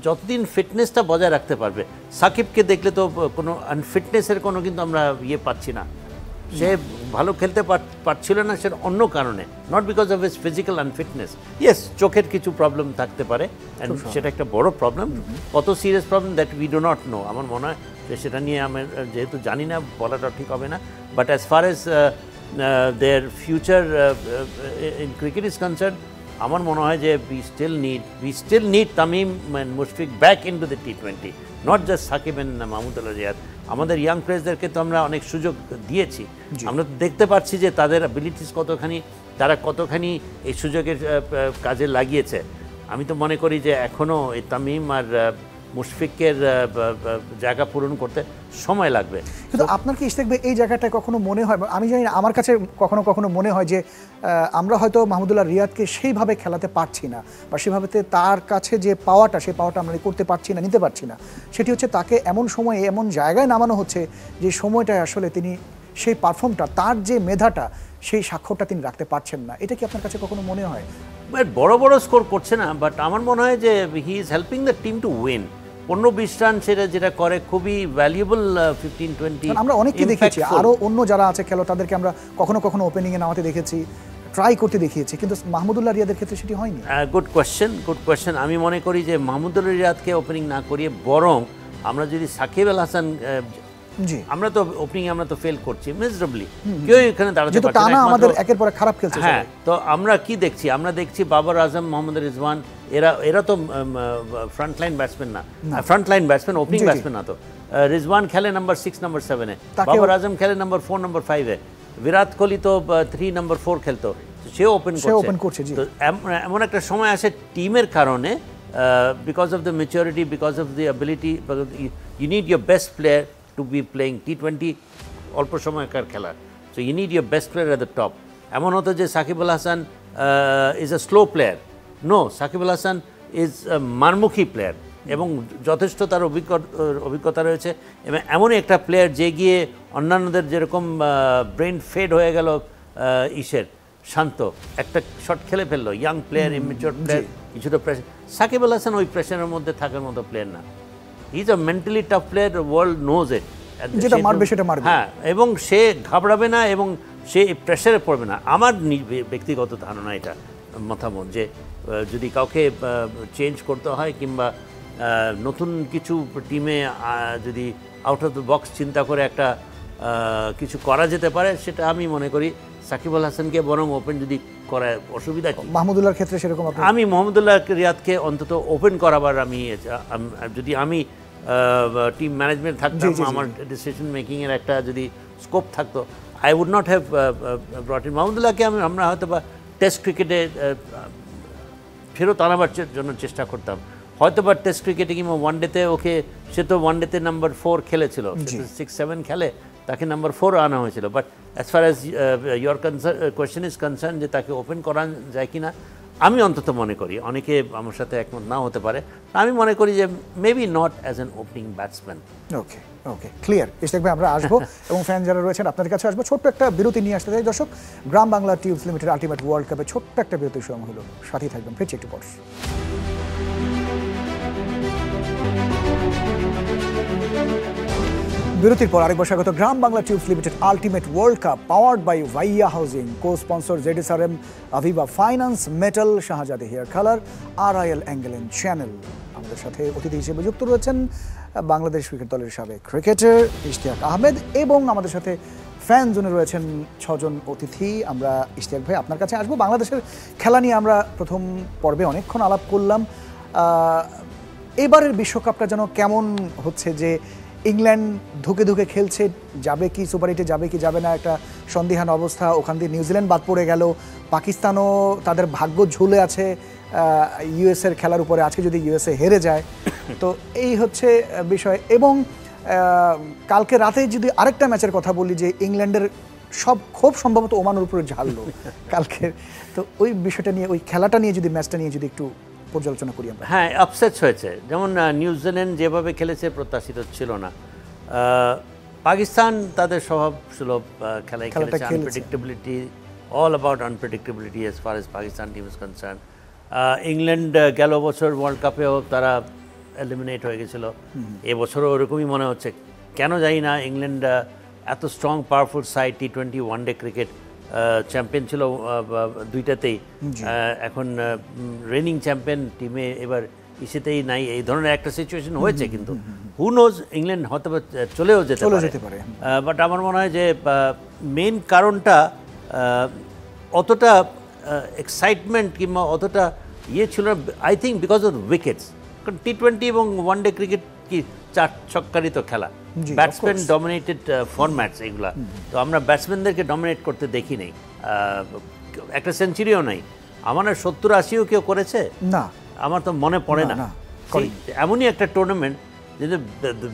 [SPEAKER 2] যতদিন ফিটনেসটা বজায় রাখতে পারবে, সাকিবকে দেখলে তো কোনো আনফিটনেসের কোনো কিন্তু আমরা পাচ্ছি না। সে ভালো খেলতে পারছিল না, সেটা অন্য কারণে, not because of his physical unfitness. Yes, চোখের কিছু প্রবলেম থাকতে পারে, সেটা একটা বড় প্রবলেম। কত serious problem that we do not know. আমার মনে হয় যে সেটা নিয়ে আমার যেহেতু জানি না, বলাটা ঠিক হবে না। But as far as their future in cricket is concerned, আমার মনে হয় যে we still need Tamim and Mushfiq back into the টি-20, not just Sakib and Mahmudullah Riyad. আমাদের ইয়াং প্লেয়ারদেরকে তো আমরা অনেক সুযোগ দিয়েছি, আমরা দেখতে পাচ্ছি যে তাদের অ্যাবিলিটিস কতখানি, তারা কতখানি এই সুযোগের কাজে লাগিয়েছে। আমি তো মনে করি যে এখনও এই তামিম আর মুশফিকের জায়গা পূরণ করতে সময় লাগবে।
[SPEAKER 1] কিন্তু আপনার কি ইশতিয়াক ভাই এই জায়গাটায় কখনো মনে হয়, আমি জানি না, আমার কাছে কখনো কখনো মনে হয় যে আমরা হয়তো মাহমুদুল্লাহ রিয়াদকে সেইভাবে খেলাতে পারছি না, বা সেভাবে তার কাছে যে পাওয়াটা, সেই পাওয়াটা আমরা করতে পারছি না, নিতে পারছি না। সেটি হচ্ছে তাকে এমন সময়ে এমন জায়গায় নামানো হচ্ছে যে সময়টায় আসলে তিনি সেই পারফর্মটা, তার যে মেধাটা, সেই স্বাক্ষরটা তিনি রাখতে পারছেন না। এটা কি আপনার কাছে কখনো মনে হয়?
[SPEAKER 2] বড় বড় স্কোর করছে না, বাট আমার মনে হয় যে he is helping the team to win. 15-20 run যেটা করে খুবই ভ্যালুয়েবল। 15-20
[SPEAKER 1] আমরা অনেককে দেখেছি, আরও অন্য যারা আছে খেলো তাদেরকে আমরা কখনো কখনো ওপেনিংয়ে নামাতে দেখেছি, ট্রাই করতে দেখিয়েছি, কিন্তু মাহমুদুল্লাহ রিয়াদের ক্ষেত্রে সেটি হয়নি।
[SPEAKER 2] Good question. আমি মনে করি যে মাহমুদুল্লাহ রিয়াদকে ওপেনিং না করিয়ে বরং আমরা যদি সাকিব আল হাসান, আমরা তো ওপেনিং আমরা তো ফেল করছি মিজারেবলি, কেউ এখানে দাঁড়াতে পারছে না,
[SPEAKER 1] আমাদের একের পর খারাপ খেলছে।
[SPEAKER 2] হ্যাঁ, তো আমরা কি দেখছি? আমরা দেখছি বাবর আজম, মোহাম্মদ রিজওয়ান, এরা তো ফ্রন্টলাইন ব্যাটসম্যান না, ফ্রন্টলাইন ব্যাটসম্যান, ওপেনিং ব্যাটসম্যান না। তো রিজওয়ান খেলে নাম্বার 6, নাম্বার 7-এ, বাবর আজম খেলে নাম্বার 4, নাম্বার 5-এ, বিরাট কোহলি তো 3, নাম্বার 4 খেলতো, সে ওপেন করছে। তো এমন একটা সময় আসে টিমের কারণে, because of the maturity, because of the ability, you need your best player to be playing T20 অল্প সময়কার খেলা। So you need your best player at the top. এমন হতো যে Sakib Al Hasan is a slow player. No, Sakib Al Hasan is a মারমুখী প্লেয়ার এবং যথেষ্ট তার অভিজ্ঞতা রয়েছে, এবং এমনই একটা প্লেয়ার যে গিয়ে অন্যান্যদের যেরকম ব্রেন ফেড হয়ে গেল, শান্ত একটা শট খেলে ফেললো, ইয়াং প্লেয়ার, ইমেচিওর প্লেয়ার, কিছুটা প্রেশার। সাকিব আল হাসান ওই প্রেশারের মধ্যে থাকার মতো প্লেয়ার না। He is a mentally tough player, world knows it,
[SPEAKER 1] যেটা মারবে সেটা মারবে।
[SPEAKER 2] হ্যাঁ, এবং সে ঘাবড়াবে না এবং সে প্রেশারে পড়বে না। আমার ব্যক্তিগত ধারণা, এটা মতামত, যে যদি কাউকে চেঞ্জ করতে হয় কিংবা নতুন কিছু টিমে যদি আউট অফ দ্য বক্স চিন্তা করে একটা কিছু করা যেতে পারে, সেটা আমি মনে করি সাকিব আল হাসানকে বরং ওপেন যদি করায় অসুবিধা কি?
[SPEAKER 1] মাহমুদুল্লাহর ক্ষেত্রে সেরকম
[SPEAKER 2] আমি মোহাম্মদুল্লাহ রিয়াদকে অন্তত ওপেন করাবার, যদি আমি টিম ম্যানেজমেন্ট থাকতাম, আমার ডিসিশন মেকিংয়ের একটা যদি স্কোপ থাকতো, I would not have brought in মাহমুদুল্লাহকে। আমরা হয়তো বা টেস্ট ক্রিকেটে ফেরত আনাবার জন্য চেষ্টা করতাম, হয়তো বা টেস্ট ক্রিকেটে কিংবা ওয়ানডেতে ওকে, সে তো ওয়ানডেতে নাম্বার 4 খেলেছিল, 6-7 খেলে, তাকে নাম্বার 4 আনা হয়েছিল। But as far as your question is concern যে তাকে ওপেন করা যায় কিনা, আমি অন্তত মনে করি, অনেকে আমার সাথে একমত নাও হতে পারে, আমি মনে করি যে maybe not as an opening batsman.
[SPEAKER 1] Okay okay, clear. Ishtiaq ভাই, আমরা আসবো এবং ফ্যান যারা রয়েছেন আপনাদের কাছে আসবো। ছোট্ট একটা বিরতি নিয়ে আসতে চাই দর্শক। Gram Bangla tubes limited ultimate world কাপে ছোট্ট একটা বিরতির সময় হলো, সাথেই থাকবেন, ফিরছি একটু পর। বিরতির পর আরেকবার স্বাগত। Gram Bangla tubes limited ultimate world cup powered by Bhaiya housing, co sponsor ZSRM, Aviva finance, metal, Shahzadi hair colour, RIL angle and channel. আমাদের সাথে অতিথি হিসেবে যুক্ত রয়েছেন বাংলাদেশ ক্রিকেট দলের সাবেক ক্রিকেটার ইশতিয়াক আহমেদ, এবং আমাদের সাথে ফ্যান জোনে রয়েছেন 6 জন অতিথি। আমরা ইশতিয়াক ভাই আপনার কাছে আসবো। বাংলাদেশের খেলা নিয়ে আমরা প্রথম পর্বে অনেকক্ষণ আলাপ করলাম। এবারের বিশ্বকাপটা যেন কেমন হচ্ছে, যে ইংল্যান্ড ধুকে ধুকে খেলছে, যাবে কি সুপার এইটে, যাবে কি যাবে না, একটা সন্দিহান অবস্থা। ওখান দিয়ে নিউজিল্যান্ড বাদ পড়ে গেল, পাকিস্তানও তাদের ভাগ্য ঝুলে আছে ইউএসএর খেলার উপরে। আজকে যদি ইউএসএ হেরে যায় তো এই হচ্ছে বিষয়। এবং কালকে রাতে যদি আরেকটা ম্যাচের কথা বলি, যে ইংল্যান্ডের সব খুব সম্ভবত ওমানের উপরে ঝাড়লো কালকে, তো ওই বিষয়টা নিয়ে, ওই খেলাটা নিয়ে যদি, ম্যাচটা নিয়ে যদি একটু পর্যালোচনা করি আমরা।
[SPEAKER 2] হ্যাঁ, আপসেট হয়েছে। যেমন নিউজিল্যান্ড যেভাবে খেলেছে প্রত্যাশিত ছিল না। পাকিস্তান তাদের স্বভাব সুলভ খেলায় খেলেছে, unpredictability, all about unpredictability as far as Pakistan team is concerned. England গেল বছর ওয়ার্ল্ড কাপেও তারা এলিমিনেট হয়ে গেছিলো, এবছরও ওরকমই মনে হচ্ছে। কেন জানি না, ইংল্যান্ড এত strong powerful side, T20 one day cricket champion ছিল দুইটাতেই, এখন রেনিং চ্যাম্পিয়ন টিমে এবার ইসেতেই নাই, এই ধরনের একটা সিচুয়েশন হয়েছে। কিন্তু হু নোজ, ইংল্যান্ড হয়তো চলেও যেতে পারে। বাট আমার মনে হয় যে মেন কারণটা অতটা এক্সাইটমেন্ট কিংবা অতটা ইয়ে ছিল, I think because of wickets. কারণ T20 এবং ওয়ানডে ক্রিকেট কি 4 ছক্কারই তো খেলা, ব্যাটসম্যান ডমিনেটেড ফরম্যাটস এগুলা। তো আমরা ব্যাটসম্যানদেরকে ডমিনেট করতে দেখি নেই, একটা সেঞ্চুরিও নাই। আমার 70-80ও কেউ করেছে না, আমার তো মনে পড়ে না। এমনই একটা টুর্নামেন্ট যেটা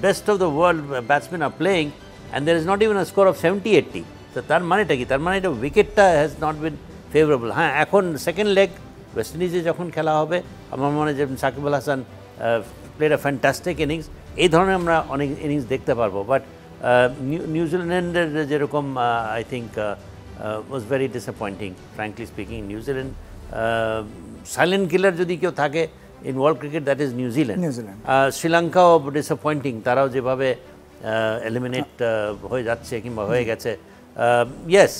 [SPEAKER 2] best of the world batsman are playing and there is not even a score of 70-80। তো তার মানেটা কি? তার মানে এটা উইকেটটা হ্যাজ নট বিন ফেভারেবল। হ্যাঁ, এখন সেকেন্ড লেগ ওয়েস্ট ইন্ডিজে যখন খেলা হবে, আমার মনে হয় যে Sakib Al Hasan played a fantastic innings, এই ধরনের আমরা অনেক ইনিংস দেখতে পারবো। বাট নিউজিল্যান্ডের যেরকম I think was very disappointing, frankly speaking. New Zealand silent killer যদি কেউ থাকে in world cricket, that is New Zealand. শ্রীলঙ্কাও ডিসঅ্যাপয়েন্টিং, তারাও যেভাবে এলিমিনেট হয়ে যাচ্ছে কিংবা হয়ে গেছে। ইয়েস,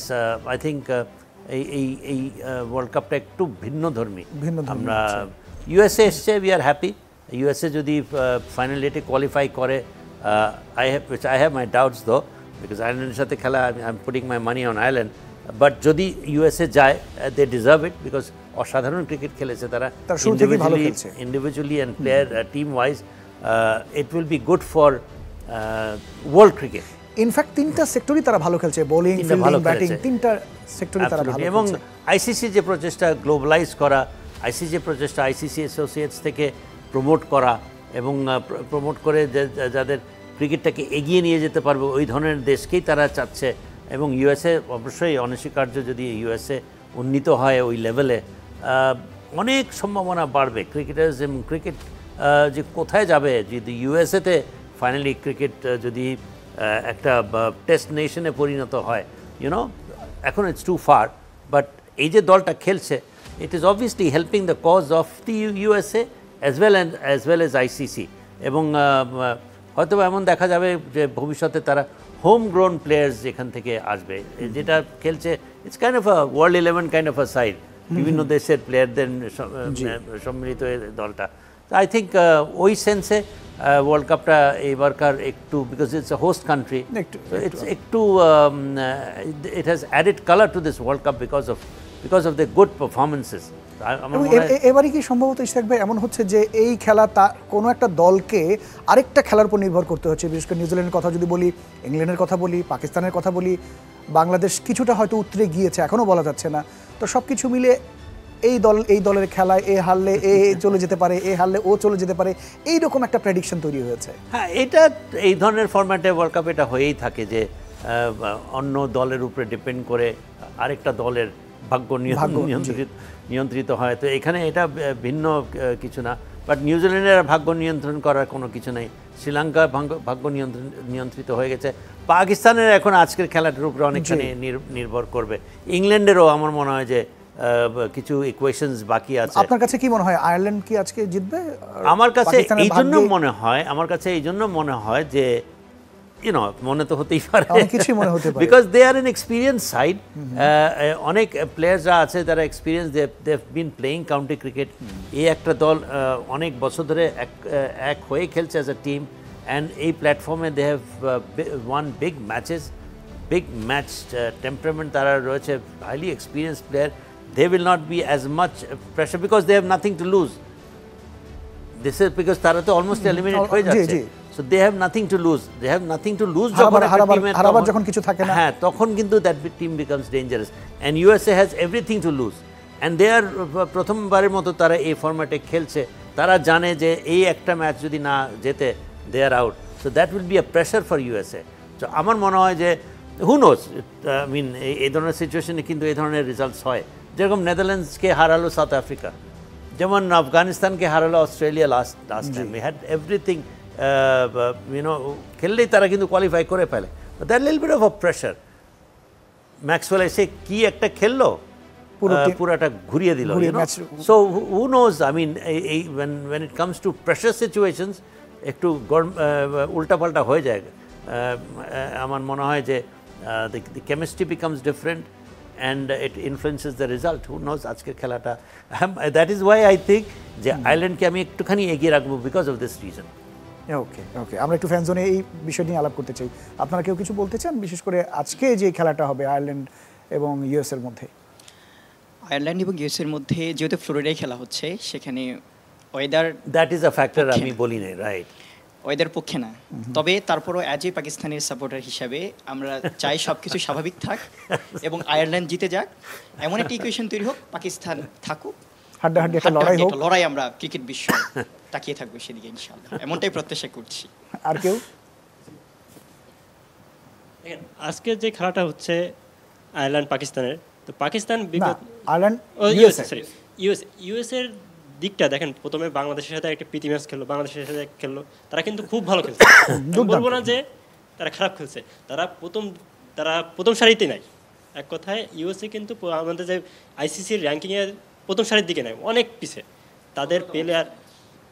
[SPEAKER 2] আই থিঙ্ক এই ওয়ার্ল্ড কাপটা একটু ভিন্নধর্মী। আমরা ইউএসএ এসছে, উই আর হ্যাপি। ইউএসএ যদি ফাইনাল ডেটে কোয়ালিফাই করে, I have my doubts though, because আয়ারল্যান্ডের সাথে খেলা, I am putting my money on আয়ারল্যান্ড। বাট যদি ইউএসএ যায়, দে ডিজার্ভ ইট, বিকজ অসাধারণ ক্রিকেট খেলেছে তারা individually and player team wise. It will be good for world cricket.
[SPEAKER 1] In fact 3টা সেক্টরই তারা ভালো খেলছে, বোলিং, ফিল্ডিং, ব্যাটিং, 3টা সেক্টরে তারা ভালো খেলছে।
[SPEAKER 2] এবং আইসিসি যে প্রচেষ্টা গ্লোবালাইজ করা, আইসিসি যে প্রচেষ্টা আইসিসি অ্যাসোসিয়েটস থেকে প্রমোট করা, এবং প্রমোট করে যাদের ক্রিকেটটাকে এগিয়ে নিয়ে যেতে পারবে ওই ধরনের দেশকেই তারা চাচ্ছে। এবং ইউএসএ অবশ্যই অনস্বীকার্য, যদি ইউএসএ উন্নীত হয় ওই লেভেলে, অনেক সম্ভাবনা বাড়বে ক্রিকেটার্স এবং ক্রিকেট যে কোথায় যাবে। যদি ইউএসএতে ফাইনালি ক্রিকেট যদি একটা টেস্ট নেশনে পরিণত হয়, ইউনো, এখন ইটস টু ফার, বাট এই যে দলটা খেলছে, it is obviously helping the cause of the USA as well as ICC. এবং হয়তো এমন দেখা যাবে যে ভবিষ্যতে তারা হোম গ্রোন প্লেয়ার্স এখান থেকে আসবে, যেটা খেলছে it's kind of a world 11 kind of a side, বিভিন্ন দেশের প্লেয়ারদের সম্মিলিত দলটা। আই থিঙ্ক ওই সেন্সে ওয়ার্ল্ড কাপটা এবারকার একটু, because it's a host country, it's একটু it has added colour to this world cup because of the good performances.
[SPEAKER 1] এবারে কি সম্ভবত ইশতিয়াক ভাই এমন হচ্ছে যে এই খেলা কোনো একটা দলকে আরেকটা খেলার উপর নির্ভর করতে হচ্ছে? বিশেষ করে নিউজিল্যান্ডের কথা যদি বলি, ইংল্যান্ডের কথা বলি, পাকিস্তানের কথা বলি, বাংলাদেশ কিছুটা হয়তো উতরে গিয়েছে, এখনও বলা যাচ্ছে না। তো সব কিছু মিলে এই দলের খেলায় এ হারলে এ চলে যেতে পারে, এ হারলে ও চলে যেতে পারে, এইরকম একটা প্রেডিকশন তৈরি হয়েছে।
[SPEAKER 2] হ্যাঁ, এটা এই ধরনের ফরম্যাটে ওয়ার্ল্ড কাপ এটা হয়েই থাকে, যে অন্য দলের উপরে ডিপেন্ড করে আরেকটা দলের ভাগ্য নিয়ন্ত্রিত হয়। তো এখানে এটা ভিন্ন কিছু না, বাট নিউজিল্যান্ডের ভাগ্য নিয়ন্ত্রণ করার কোনো কিছু নেই। শ্রীলঙ্কা ভাগ্য নিয়ন্ত্রিত হয়ে গেছে। পাকিস্তানের এখন আজকের খেলাটার উপরে অনেকখানি নির্ভর করবে। ইংল্যান্ডেরও আমার মনে হয় যে কিছু ইকুয়েশনস বাকি আছে।
[SPEAKER 1] আপনার কাছে কি মনে হয় আয়ারল্যান্ড কি আজকে জিতবে?
[SPEAKER 2] আমার কাছে এই জন্য মনে হয় যে মনে তো হতেই পারে,
[SPEAKER 1] কিছুই মনে হতে পারে,
[SPEAKER 2] because they are an experience side. অনেক প্লেয়ার্সরা আছে যারা experience, they have been playing county cricket. এই একটা দল অনেক বছর ধরে এক হয়ে খেলছে অ্যাজ এ টিম, অ্যান্ড এই প্ল্যাটফর্মে they have one big match temperament তারা রয়েছে, highly experience player. They will not be as much pressure because they have nothing to lose. This is because তারা তো অলমোস্ট এলিমিনেট হয়ে যাচ্ছে, so they have nothing to lose. They have nothing to lose
[SPEAKER 1] হারাবার যখন কিছু থাকে না,
[SPEAKER 2] হ্যাঁ, তখন কিন্তু that team becomes dangerous, and USA has everything to lose, and they are প্রথমবারের মতো তারা এই ফরম্যাটে খেলছে। তারা জানে যে এই একটা ম্যাচ যদি না জেতে they are out, so that will be a pressure for USA. So আমার মনে হয় যে who knows, I mean এই ধরনের সিচুয়েশনে কিন্তু এই ধরনের রেজাল্টস হয়। যেরকম নেদারল্যান্ডসকে হারালো সাউথ আফ্রিকা, যেমন আফগানিস্তানকে হারালো Australia last time. We had everything, খেললেই তারা কিন্তু কোয়ালিফাই করে ফেলে। That little bit of a pressure. Maxwell এসে কি একটা খেললো, পুরাটা ঘুরিয়ে দিল। So who knows, I mean এই when it comes to pressure situations একটু উল্টাপাল্টা হয়ে যায়। আমার মনে হয় যে the chemistry becomes different and it influences the result. Who knows আজকের খেলাটা, that is why I think যে আয়ারল্যান্ডকে আমি একটুখানি এগিয়ে রাখবো because of this reason.
[SPEAKER 1] ওকে, আমরা একটু ফ্যান জোনে এই বিষয় নিয়ে আলাপ করতে চাই। আপনারা কেউ কিছু বলতে চান, বিশেষ করে আজকে যে খেলাটা হবে আয়ারল্যান্ড এবং ইউএস এর মধ্যে?
[SPEAKER 3] আয়ারল্যান্ড এবং ইউএস এর মধ্যে যেহেতু ফ্লোরিডায় খেলা হচ্ছে, সেখানে weather
[SPEAKER 2] that is a factor, আমি বলি না, রাইট,
[SPEAKER 3] ওয়েদার পক্ষে না। তবে তারপরও অ্যাজ এ পাকিস্তানের সাপোর্টার হিসাবে আমরা চাই সবকিছু স্বাভাবিক থাক এবং আয়ারল্যান্ড জিতে যাক, এমন একটা ইকুয়েশন তৈরি হোক, পাকিস্তান থাকুক,
[SPEAKER 1] হাড্ডাহাড্ডি একটা লড়াই হোক,
[SPEAKER 3] লড়াই আমরা ক্রিকেট বিশ্ব তাকিয়ে থাকবো সেদিকে ইনশাআল্লাহ, এমনটাই প্রত্যাশা করছি।
[SPEAKER 1] আর কেউ?
[SPEAKER 6] আজকে যে খেলাটা হচ্ছে আয়ারল্যান্ড পাকিস্তানের, তো পাকিস্তান
[SPEAKER 1] আয়ারল্যান্ড
[SPEAKER 6] ইউএস এর দিকটা দেখেন, প্রথমে বাংলাদেশের সাথে একটা প্রীতি ম্যাচ খেললো, বাংলাদেশের সাথে খেললো, তারা কিন্তু খুব ভালো খেলছে। বলবো না যে তারা খারাপ খেলছে, তারা প্রথম সারিতে নাই। এক কথায় ইউএসএ কিন্তু আমাদের যে আইসিসির র্যাঙ্কিংয়ে প্রথম সারির দিকে নাই, অনেক পিছে।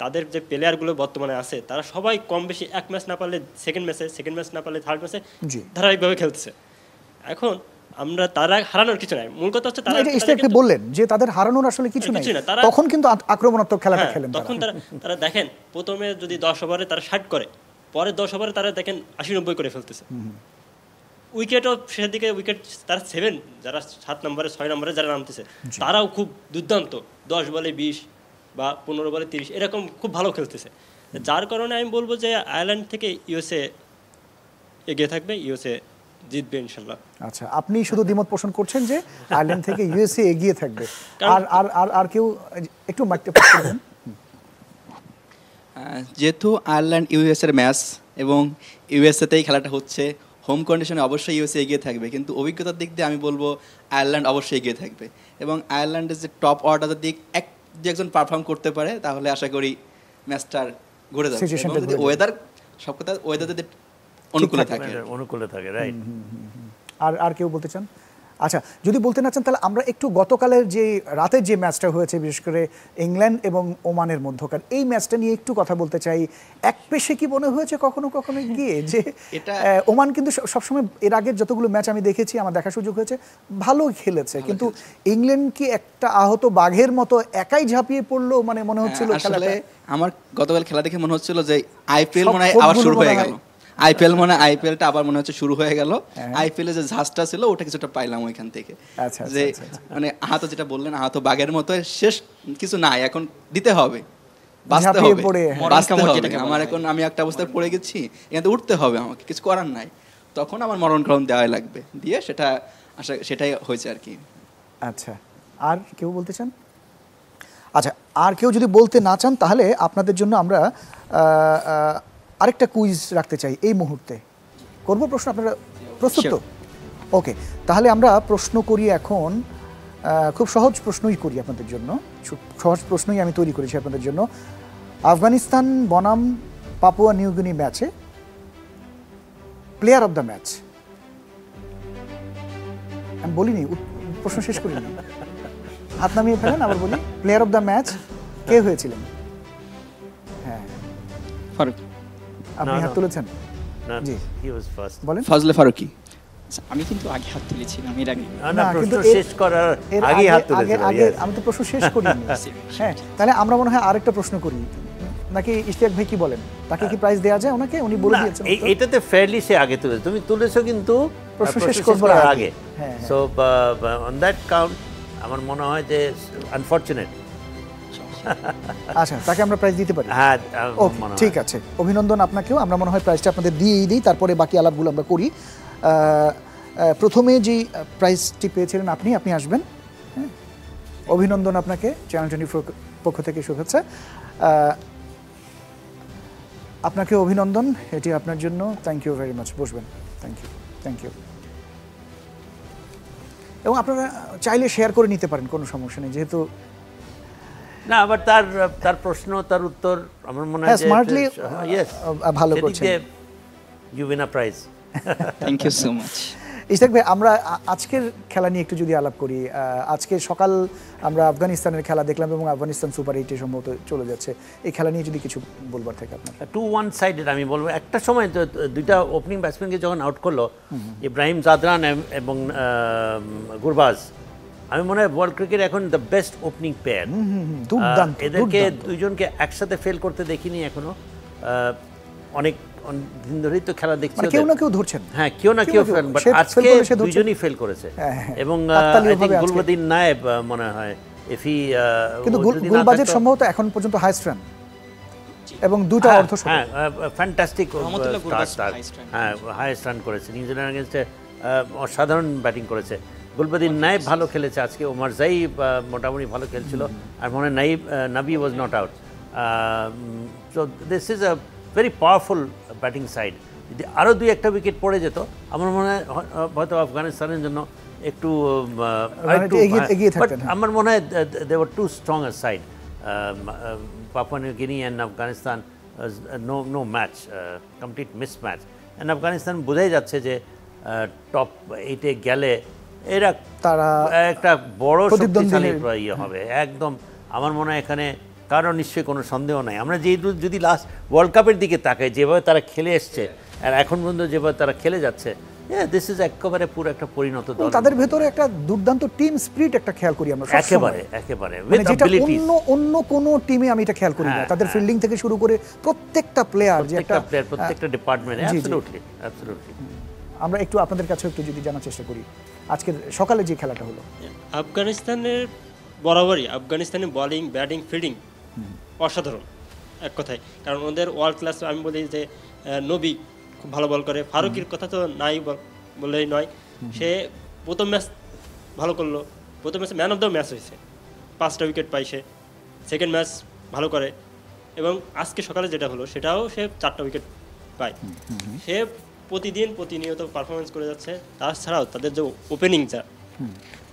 [SPEAKER 6] তাদের যে প্লেয়ারগুলো বর্তমানে আছে, তারা সবাই কম বেশি এক ম্যাচ না পারলে সেকেন্ড ম্যাচ না পারলে থার্ড ম্যাচে ধারাবাহিকভাবে খেলতেছে। এখন আমরা তারা হারানোর কিছু নাই, মূল কথা হচ্ছে তারা
[SPEAKER 1] বললেন যে তাদের হারানোর আসলে কিছু নাই, তখন কিন্তু আক্রমণাত্মক খেলাটা খেলেন।
[SPEAKER 6] তখন তারা দেখেন প্রথমে যদি 10 ওভারে তারা 60 করে, পরে 10 ওভারে তারা দেখেন 80-90 করে ফেলতেছে। উইকেটও শেষের দিকে উইকেট তারা 7 যারা 7 নম্বরে 6 নম্বরে যারা নামতেছে, তারাও খুব দুর্দান্ত, 10 বলে 20 বা 15 বলে 30 এরকম খুব ভালো খেলতেছে। যার কারণে আমি বলবো যে আয়ারল্যান্ড থেকে ইউএসএ এগিয়ে থাকবে, ইউএসএ জিতবে ইনশাআল্লাহ।
[SPEAKER 1] আচ্ছা, আপনি শুধু দ্বিমত পোষণ করছেন যে আয়ারল্যান্ড থেকে ইউএসএ এগিয়ে থাকবে, আর কেউ একটু মাইকটা পাস করবেন?
[SPEAKER 5] যেহেতু আয়ারল্যান্ড ইউএস এর ম্যাচ এবং ইউএসএতেই খেলাটা হচ্ছে, হোম কন্ডিশনে অবশ্যই ইউএসএ এগিয়ে থাকবে, কিন্তু অভিজ্ঞতার দিক দিয়ে আমি বলবো আয়ারল্যান্ড অবশ্যই এগিয়ে থাকবে। এবং আয়ারল্যান্ডের যে টপ অর্ডারের দিক একজন পারফর্ম করতে পারে, তাহলে আশা করি ম্যাচটার ঘুরে যাবে। যদি ওয়েদার সব কথা ওয়েদার যদি
[SPEAKER 2] অনুকূলে থাকে, রাইট।
[SPEAKER 1] আর কেউ বলতে চান? আচ্ছা, যদি বলতে না চান তাহলে আমরা একটু গতকালের যে রাতের যে ম্যাচটা হয়েছে, বিশেষ করে ইংল্যান্ড এবং ওমানের মধ্যকার এই ম্যাচটা নিয়ে একটু কথা বলতে চাই। এক পেশে কি মনে হয়েছে কখনো কখনো গিয়ে যে ওমান কিন্তু সবসময় এর আগের যতগুলো ম্যাচ আমি দেখেছি, আমার দেখার সুযোগ হয়েছে, ভালো খেলেছে, কিন্তু ইংল্যান্ড কি একটা আহত বাঘের মতো একাই ঝাঁপিয়ে পড়লো, মানে মনে হচ্ছিল খেলাটা।
[SPEAKER 5] আমার গতকাল খেলা দেখে মনে হচ্ছিল যে আইপিএল মনে হয় আবার শুরু হয়ে গেল, আইপিএলটা আবার মনে হচ্ছে শুরু হয়ে গেল। আইপিএল এর যে ঝাঁজটা ছিল ওটা কিছুটা পাইলাম ওইখান থেকে, যে মানে আহত, যেটা বললেন আহত বাঘের মতো, শেষ কিছু নাই, এখন দিতে হবে, বাঁচতে হবে। আমার এখন আমি একটা অবস্থায় পড়ে গেছি, এখান থেকে উঠতে হবে, আমাকে কিছু করার নাই, তখন আমার মরণক্রম দেওয়াই লাগবে, দিয়ে সেটাই হয়েছে আর কি।
[SPEAKER 1] আচ্ছা, আর কেউ বলতে চান? আচ্ছা, আর কেউ যদি বলতে না চান তাহলে আপনাদের জন্য আমরা আরেকটা কুইজ রাখতে চাই এই মুহূর্তে। করবো প্রশ্ন? আপনারা প্রস্তুত তো?
[SPEAKER 3] Sure.
[SPEAKER 1] ওকে, তাহলে আমরা প্রশ্ন করি এখন। খুব সহজ প্রশ্নই করি আপনাদের জন্য, সহজ প্রশ্নই আমি তৈরি করেছি আপনাদের জন্য। আফগানিস্তান বনাম পাপুয়া নিউগিনি ম্যাচে প্লেয়ার অফ দ্য ম্যাচ, আমি বলিনি, প্রশ্ন শেষ করিনি, হাত নামিয়ে ফেলেন, আবার বলি, প্লেয়ার অফ দ্য ম্যাচ কে হয়েছিলেন? হ্যাঁ,
[SPEAKER 3] ফারুক।
[SPEAKER 1] আপনি
[SPEAKER 2] No,
[SPEAKER 1] হাত
[SPEAKER 2] no.
[SPEAKER 1] তুলেছেন?
[SPEAKER 2] না,
[SPEAKER 1] জি।
[SPEAKER 2] he was first.
[SPEAKER 1] বলেন।
[SPEAKER 5] ফজলে ফারুকি।
[SPEAKER 3] আচ্ছা, আমি কিন্তু আগে হাত তুলেছিলাম এর আগে।
[SPEAKER 2] না,
[SPEAKER 1] না,
[SPEAKER 2] প্রশ্ন
[SPEAKER 1] কিন্তু
[SPEAKER 2] শেষ করার
[SPEAKER 1] এর
[SPEAKER 2] আগেই হাত
[SPEAKER 1] আগে
[SPEAKER 2] তুলেছিল,
[SPEAKER 1] আগে
[SPEAKER 2] yes.
[SPEAKER 1] আমি তো প্রশ্ন শেষ করিনি। হ্যাঁ, তাহলে আমরা মনে হয় আরেকটা প্রশ্ন করি, নাকি ইশতিয়াক ভাই কি বলেন? তাকে কি প্রাইজ দেওয়া যায় ওনাকে? উনি বলে
[SPEAKER 2] না,
[SPEAKER 1] দিয়েছেন।
[SPEAKER 2] এটাতে ফেয়ারলি সে আগে তুলেছে, তুমি তুলেছো কিন্তু
[SPEAKER 1] প্রশ্ন শেষ
[SPEAKER 2] শেষ
[SPEAKER 1] করবার
[SPEAKER 2] করার
[SPEAKER 1] আগে।
[SPEAKER 2] আগে।
[SPEAKER 1] হ্যাঁ,
[SPEAKER 2] সো অন দ্যাট কাউন্ট আমার মনে হয় যে আনফরচুনেট।
[SPEAKER 1] আচ্ছা, তাকে আমরা প্রাইজ দিতে পারি?
[SPEAKER 2] হ্যাঁ,
[SPEAKER 1] ওকে, ঠিক আছে, অভিনন্দন আপনাকেও। আমরা মনে হয় প্রাইজটা আপনাদের দিয়েই দিই, তারপরে বাকি আলাপগুলো আমরা করি। প্রথমে যে প্রাইজটি পেয়েছিলেন আপনি আসবেন। হ্যাঁ, অভিনন্দন আপনাকে, চ্যানেল 24 পক্ষ থেকে শুভেচ্ছা। আপনাকে অভিনন্দন, এটি আপনার জন্য। Thank you very much. বসবেন। Thank you. এবং আপনারা চাইলে শেয়ার করে নিতে পারেন, কোনো সমস্যা নেই, যেহেতু
[SPEAKER 2] না, আবার তার প্রশ্ন, তার উত্তর আমার মনে হয়
[SPEAKER 1] হ্যাঁ, smartly,
[SPEAKER 2] ইয়েস
[SPEAKER 1] ভালো করছেন।
[SPEAKER 2] You win a prize.
[SPEAKER 3] Thank you so much.
[SPEAKER 1] Ishtiaq ভাই, আমরা আজকের খেলা নিয়ে একটু যদি আলাপ করি। আজকে সকাল আমরা আফগানিস্তানের খেলা দেখলাম এবং আফগানিস্তান সুপার 8-এ সম্ভবত চলে যাচ্ছে। এই খেলা নিয়ে যদি কিছু বলবার থাকে আপনার।
[SPEAKER 2] 2-1 সাইডেড আমি বলবো। একটা সময় তো দুইটা ওপেনিং ব্যাটসম্যানকে যখন আউট করলো, ইব্রাহিম জাদরান এবং গুরবাজ, আমি মনে হয় ওয়ার্ল্ড ক্রিকেট এখন দ্য বেস্ট ওপেনিং পেয়ার।
[SPEAKER 1] দুর্দান্ত,
[SPEAKER 2] এদেরকে
[SPEAKER 1] দুর্দান্ত।
[SPEAKER 2] দুইজনকে একসাথে ফেল করতে দেখিনি এখনো। অনেক দিন ধরেই তো খেলা দেখছি
[SPEAKER 1] মানে কেউ না কেউ ধরছেন।
[SPEAKER 2] হ্যাঁ, কেউ না কেউ ফেল, বাট
[SPEAKER 1] সে fail
[SPEAKER 2] আজকে
[SPEAKER 1] করলে সে ধরছে।
[SPEAKER 2] দুইজনই ফেল করেছে।
[SPEAKER 1] হ্যাঁ, হ্যাঁ।
[SPEAKER 2] এবং
[SPEAKER 1] কাকতালীয়ভাবে আজকে।
[SPEAKER 2] গুলবদিন নায়েব মনে হয় এফি,
[SPEAKER 1] কিন্তু গুলবাজের সম্ভবত এখন পর্যন্ত হাইস্ট রান এবং দুটো অর্ধশতক।
[SPEAKER 2] হ্যাঁ, ফ্যান্টাস্টিক
[SPEAKER 3] রহমতুল্লাহ গুরবাজ
[SPEAKER 2] স্টার্ট।
[SPEAKER 3] highest run
[SPEAKER 2] হ্যাঁ, হাইয়েস্ট রান করেছে নিউজিল্যান্ড এগেনস্টে, অসাধারণ ব্যাটিং করেছে। গুলবদিন নায়েব ভালো খেলেছে আজকে, ওমর জাই মোটামুটি ভালো খেলছিল, আর মনে হয় নাবি was not out. So this is a very powerful batting side. যদি আরও দুই একটা উইকেট পড়ে যেত, আমার মনে হয় হয়তো আফগানিস্তানের জন্য একটু
[SPEAKER 1] এগিয়ে থাকতেন।
[SPEAKER 2] আমার মনে হয় they were too strong a side. Papua New Guinea and Afghanistan no match, complete mismatch. And Afghanistan বোঝাই যাচ্ছে যে টপ 8-এ গেলে এরা
[SPEAKER 1] তারা
[SPEAKER 2] একটা বড় শক্তিশালী
[SPEAKER 1] প্রতিদ্বন্দ্বী
[SPEAKER 2] ইয়ে হবে একদম। আমার মনে হয় এখানে কারণ নিশ্চয়ই কোনো সন্দেহ নাই। আমরা যেহেতু যদি লাস্ট ওয়ার্ল্ড কাপের দিকে তাকাই, যেভাবে তারা খেলে এসছে আর এখন পর্যন্ত যেভাবে তারা খেলে যাচ্ছে, দিস ইজ একেবারে পুরো একটা পরিণত দল।
[SPEAKER 1] তাদের ভেতরে একটা দুর্দান্ত টিম স্পিরিট একটা খেয়াল করি আমরা
[SPEAKER 2] একেবারে
[SPEAKER 1] মানে যেটা অন্য কোনো টিমে আমি এটা খেয়াল করি না। তাদের ফিল্ডিং থেকে শুরু করে প্রত্যেকটা প্লেয়ার, যে একটা
[SPEAKER 2] প্রত্যেকটা ডিপার্টমেন্টে অ্যাবসলিউটলি।
[SPEAKER 1] আমরা একটু আপনাদের কাছে একটু যদি জানার চেষ্টা করি, আজকের সকালে যে খেলাটা হলো।
[SPEAKER 6] আফগানিস্তানের বরাবরই আফগানিস্তানের বোলিং, ব্যাটিং, ফিল্ডিং অসাধারণ এক কথায়। কারণ ওদের ওয়ার্ল্ড ক্লাস, আমি বলি যে নবী খুব ভালো বল করে, ফারুকের কথা তো নাই বললেই নয়। সে প্রথম ম্যাচ ভালো করলো, প্রথম ম্যাচে ম্যান অফ দ্য ম্যাচ হয়েছে, 5টা উইকেট পায় সে। সেকেন্ড ম্যাচ ভালো করে এবং আজকে সকালে যেটা হলো সেটাও সে 4টা উইকেট পায়। সে প্রতিনিয়ত পারফরমেন্স করে যাচ্ছে। তাছাড়াও তাদের যে ওপেনিং যা,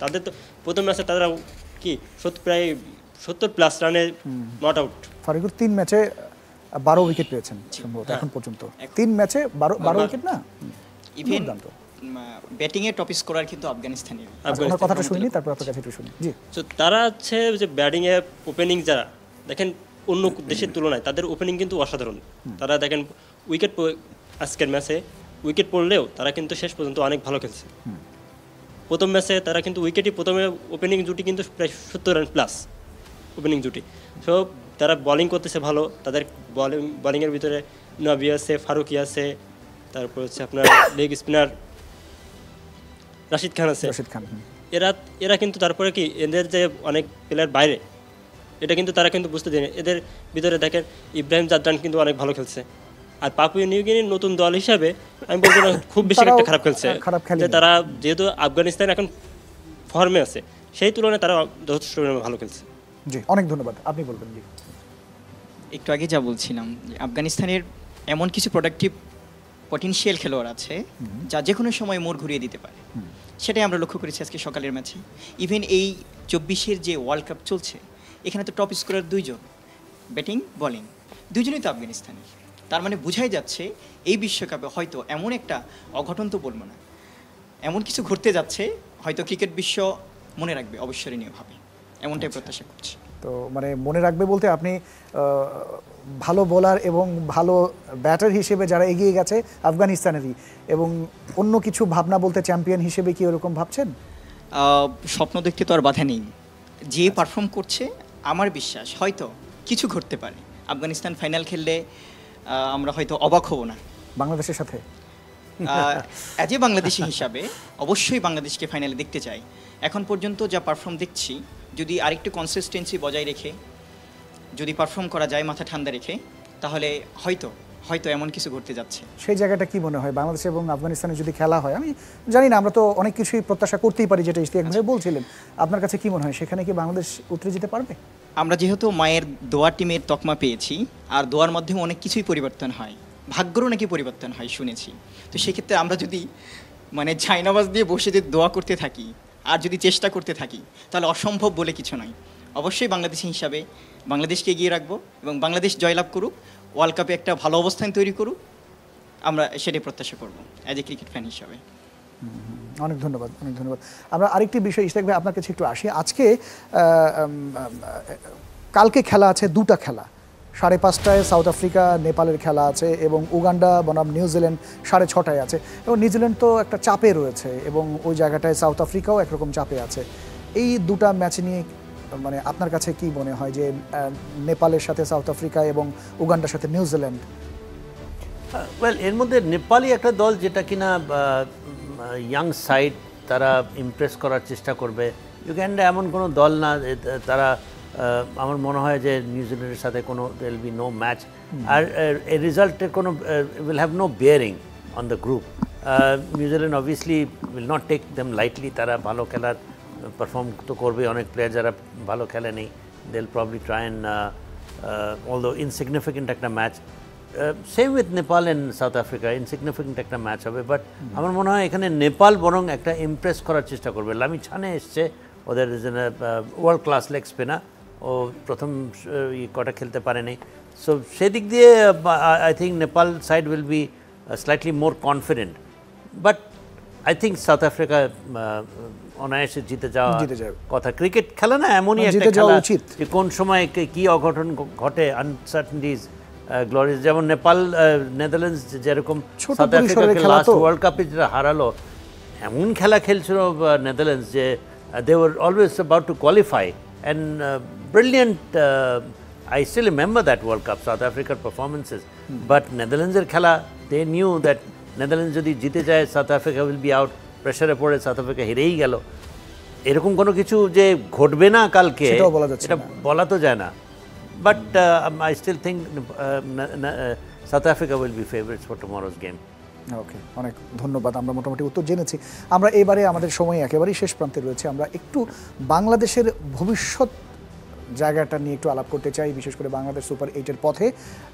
[SPEAKER 6] তাদের তো প্রথম ম্যাচে তারা কি প্রায় 70+ রানে নট আউট।
[SPEAKER 1] ফারুকুর 3 ম্যাচে 12 উইকেট পেয়েছেন সম্ভবত এখন পর্যন্ত। 3 ম্যাচে 12 উইকেট না,
[SPEAKER 3] ইভেন ব্যাটিং এ টপ স্কোরার কিন্তু আফগানিস্তানের।
[SPEAKER 1] আপনার কথাটা শুনি, তারপর আপনার কাছে একটু শুনি। জি,
[SPEAKER 6] তো তারা হচ্ছে যে ব্যাটিং এ ওপেনিং যারা দেখেন অন্য দেশের তুলনায় তাদের ওপেনিং কিন্তু অসাধারণ। তারা দেখেন উইকেট আজকের ম্যাচে উইকেট পড়লেও তারা কিন্তু শেষ পর্যন্ত অনেক ভালো খেলছে। প্রথম ম্যাচে তারা কিন্তু উইকেটই, প্রথমে ওপেনিং জুটি কিন্তু প্রায় 70 রান প্লাস ওপেনিং জুটি। সো তারা বোলিং করতেছে ভালো। তাদের বোলিংয়ের ভিতরে নবী আছে, ফারুকি আছে, তারপর হচ্ছে আপনার লেগ স্পিনার রাশিদ খান আছে। এরা কিন্তু তারপরে কি এদের যে অনেক প্লেয়ার বাইরে, এটা কিন্তু তারা কিন্তু বুঝতে দেয়নি। এদের ভিতরে দেখেন ইব্রাহিম জাদরান কিন্তু অনেক ভালো খেলছে। আর পাপুয়া নিউ গিনির নতুন দল হিসাবে আমি বলবো না খুব বেশি একটা খারাপ খেলছে, যে তারা যেহেতু আফগানিস্তান এখন ফর্মে আছে সেই তুলনায় তারা যথেষ্ট ভালো খেলছে।
[SPEAKER 1] জি, অনেক ধন্যবাদ। আপনি বলবেন। জি,
[SPEAKER 3] একটু আগে যা বলছিলাম যে আফগানিস্তানের এমন কিছু প্রোডাক্টিভ পটেনশিয়াল খেলোয়াড় আছে যা যে কোনো সময় মোড় ঘুরিয়ে দিতে পারে। সেটাই আমরা লক্ষ্য করেছি আজকে সকালের ম্যাচে। ইভেন এই 24-এর যে ওয়ার্ল্ড কাপ চলছে, এখানে তো টপ স্কোরার 2 জন, ব্যাটিং বোলিং দুজনেই তো আফগানিস্তানের। তার মানে বোঝাই যাচ্ছে এই বিশ্বকাপে হয়তো এমন একটা অঘটন তো বলবো না, এমন কিছু ঘটতে যাচ্ছে হয়তো ক্রিকেট বিশ্ব মনে রাখবে অবিস্মরণীয়ভাবে, এমনটাই প্রত্যাশা করছি।
[SPEAKER 1] তো মানে মনে রাখবে বলতে আপনি ভালো বোলার এবং ভালো ব্যাটার হিসেবে যারা এগিয়ে গেছে আফগানিস্তানেরই, এবং অন্য কিছু ভাবনা বলতে চ্যাম্পিয়ন হিসেবে কি ওরকম ভাবছেন?
[SPEAKER 3] স্বপ্ন দেখতে তো আর বাধা নেই, যে পারফর্ম করছে আমার বিশ্বাস হয়তো কিছু ঘটতে পারে। আফগানিস্তান ফাইনাল খেললে আমরা হয়তো অবাক হব না।
[SPEAKER 1] বাংলাদেশের সাথে
[SPEAKER 3] অ্যাজ এ বাংলাদেশি হিসাবে অবশ্যই বাংলাদেশকে ফাইনালে দেখতে চাই। এখন পর্যন্ত যা পারফর্ম দেখছি, যদি আরেকটু কনসিস্টেন্সি বজায় রেখে যদি পারফর্ম করা যায় মাথা ঠান্ডা রেখে, তাহলে হয়তো হয়তো এমন কিছু ঘটতে যাচ্ছে।
[SPEAKER 1] সেই জায়গাটা কি মনে হয় বাংলাদেশ এবং আফগানিস্তানে যদি খেলা হয়? আমি জানি না, আমরা তো অনেক কিছুই প্রত্যাশা করতেই পারি, যেটা ইশতিয়াক ভাই বলছিলেন। আপনার কাছে কি মনে হয় সেখানে কি বাংলাদেশ উতরে যেতে পারবে?
[SPEAKER 3] আমরা যেহেতু মায়ের দোয়া টিমের তকমা পেয়েছি, আর দোয়ার মাধ্যমে অনেক কিছুই পরিবর্তন হয়, ভাগ্যরও নাকি পরিবর্তন হয় শুনেছি। তো সেক্ষেত্রে আমরা যদি মানে ছাইনাবাজ দিয়ে বসে যদি দোয়া করতে থাকি আর যদি চেষ্টা করতে থাকি, তাহলে অসম্ভব বলে কিছু নয়। অবশ্যই বাংলাদেশি হিসাবে বাংলাদেশকে এগিয়ে রাখবো এবং বাংলাদেশ জয়লাভ করুক, ওয়ার্ল্ড কাপে একটা ভালো অবস্থান তৈরি করুক, আমরা সেটাই প্রত্যাশা করবো অ্যাজ এ ক্রিকেট ফ্যান হিসাবে।
[SPEAKER 1] অনেক ধন্যবাদ, অনেক ধন্যবাদ। আমরা আরেকটি বিষয় ইশতিয়াক ভাই আপনার কাছে একটু আসি। আজকে কালকে খেলা আছে, 2টা খেলা। 5:30টায় সাউথ আফ্রিকা নেপালের খেলা আছে এবং উগান্ডা বনাম নিউজিল্যান্ড 6:30টায় আছে। এবং নিউজিল্যান্ড তো একটা চাপে রয়েছে এবং ওই জায়গাটায় সাউথ আফ্রিকাও একরকম চাপে আছে। এই 2টা ম্যাচ নিয়ে মানে আপনার কাছে কি মনে হয় যে নেপালের সাথে সাউথ আফ্রিকা এবং উগান্ডার সাথে নিউজিল্যান্ড?
[SPEAKER 2] ওয়েল, এর মধ্যে নেপালি একটা দল যেটা কিনা ইয়াং সাইড, তারা ইমপ্রেস করার চেষ্টা করবে। ইউগান্ডা এমন কোনো দল না, তারা আমার মনে হয় যে নিউজিল্যান্ডের সাথে কোনো দেয়ার বি নো ম্যাচ, আর এ রেজাল্টের কোনো will have no bearing on the group. New Zealand obviously will not take them lightly, তারা ভালো খেলার পারফর্ম তো করবে, অনেক প্লেয়ার যারা ভালো খেলেনি, they will probably try and although insignificant একটা match. Same with Nepal and South Africa, insignificant একটা ম্যাচ হবে। বাট আমার মনে হয় এখানে নেপাল বরং একটা ইমপ্রেস করার চেষ্টা করবে। লামি ছানে এসছে, ওদের ওয়ার্ল্ড ক্লাস লেগ স্পিনার, ও প্রথম কটা খেলতে পারেনি। সো সেদিক দিয়ে I think Nepal side will be slightly more confident. But I think south Africa অনায়াসে জিতে যাওয়া কথা। ক্রিকেট খেলা না এমনই একটা খেলা যে কোন সময় কি অঘটন ঘটে, আনসার্টেনিটিজ গ্লোরিয়াস। যেমন নেপাল নেদারল্যান্ডস যেরকম সাউথ আফ্রিকাকে লাস্ট ওয়ার্ল্ড কাপে যেটা হারালো, এমন খেলা খেলছিল নেদারল্যান্ডস যে they were always about to qualify and brilliant. I still remember that World Cup, South African performances. But Netherlands এর খেলা, they knew that Netherlands যদি জিতে যায় South Africa will be out, প্রেসারে পড়ে South Africa হেরেই গেল। এরকম কোনো কিছু যে ঘটবে না কালকে, এটা বলা তো যায় না। But I still think South Africa will be favorites for tomorrow's game.
[SPEAKER 1] ওকে, অনেক ধন্যবাদ। আমরা মোটামুটি উত্তর জেনেছি। আমরা এবারে আমাদের সময় একেবারেই শেষ প্রান্তে রয়েছে। আমরা একটু বাংলাদেশের ভবিষ্যৎ জায়গাটা নিয়ে একটু আলাপ করতে চাই, বিশেষ করে বাংলাদেশ সুপার 8-এর পথে।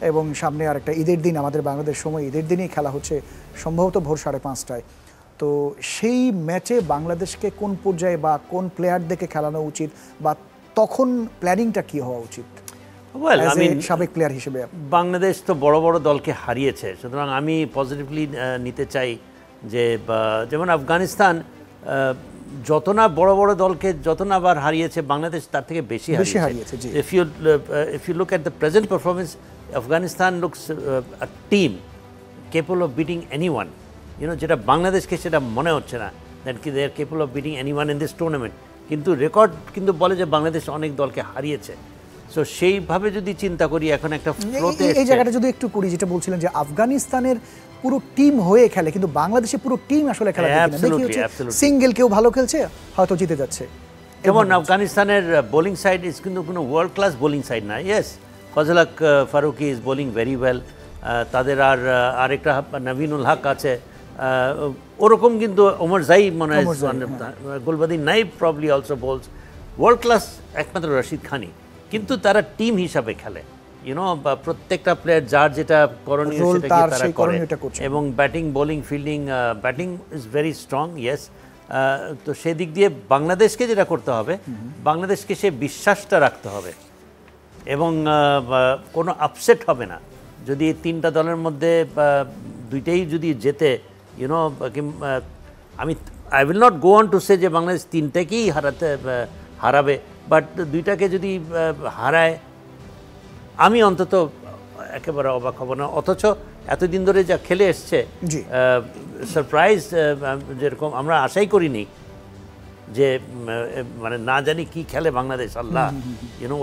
[SPEAKER 1] এবং সামনে আরেকটা ঈদের দিন, আমাদের বাংলাদেশ সময় ঈদের দিনেই খেলা হচ্ছে, সম্ভবত ভোর 5:30টায়। তো সেই ম্যাচে বাংলাদেশকে কোন পর্যায়ে বা কোন প্লেয়ার দেখে খেলানো উচিত, বা তখন প্ল্যানিংটা কি হওয়া উচিত? সাবেক প্লেয়ার হিসেবে
[SPEAKER 2] বাংলাদেশ তো বড় বড় দলকে হারিয়েছে, সুতরাং আমি পজিটিভলি নিতে চাই যে যেমন আফগানিস্তান যত না বড় বড় দলকে যত না বার হারিয়েছে, বাংলাদেশ তার থেকে বেশি হারিয়েছে। If you look at the present performance, Afghanistan looks a team capable of beating anyone. যেটা বাংলাদেশকে সেটা মনে হচ্ছে না that they are capable of beating anyone in this tournament. কিন্তু রেকর্ড কিন্তু বলে যে বাংলাদেশ অনেক দলকে হারিয়েছে। সো সেইভাবে যদি চিন্তা করি, এখন একটা ফ্লোতে
[SPEAKER 1] এই জায়গাটা যদি একটু করি, যেটা বলছিলেন যে আফগানিস্তানের পুরো টিম হয়ে খেলে, কিন্তু বাংলাদেশে পুরো টিম আসলে খেলা সিঙ্গেল কেউ ভালো খেলছে, হয়তো জিতে যাচ্ছে।
[SPEAKER 2] যেমন আফগানিস্তানের বোলিং সাইড ইজ কিন্তু কোনো ওয়ার্ল্ড ক্লাস বোলিং সাইড না। Yes, Fazal Haq Farooqi is bowling very well. তাদের আরেকটা নবীনুল হক আছে, ওরকম কিন্তু ওমর জাই মনে হয়, Gulbadin Naib probably also bowls world class, একমাত্র রশিদ খানি। কিন্তু তারা টিম হিসাবে খেলে, প্রত্যেকটা প্লেয়ার যার যেটা করণীয়
[SPEAKER 1] Role
[SPEAKER 2] সেটা
[SPEAKER 1] তার,
[SPEAKER 2] তারা
[SPEAKER 1] সেই
[SPEAKER 2] করে
[SPEAKER 1] করণীয়টা করছে।
[SPEAKER 2] এবং batting bowling fielding batting is very strong yes. তো সেদিক দিয়ে বাংলাদেশকে যেটা করতে হবে, বাংলাদেশকে সে বিশ্বাসটা রাখতে হবে এবং কোনো আপসেট হবে না যদি এই তিনটা দলের মধ্যে দুইটাই যদি জেতে আমি I will not go on to say যে বাংলাদেশ তিনটাকেই হারাবে, বাট দুইটাকে যদি হারায় আমি অন্তত একেবারে অবাক হব না। অথচ এতদিন ধরে যা খেলে এসছে,
[SPEAKER 1] জি।
[SPEAKER 2] সারপ্রাইজ যেরকম আমরা আশাই করিনি যে মানে না জানি কি খেলে বাংলাদেশ, আল্লাহ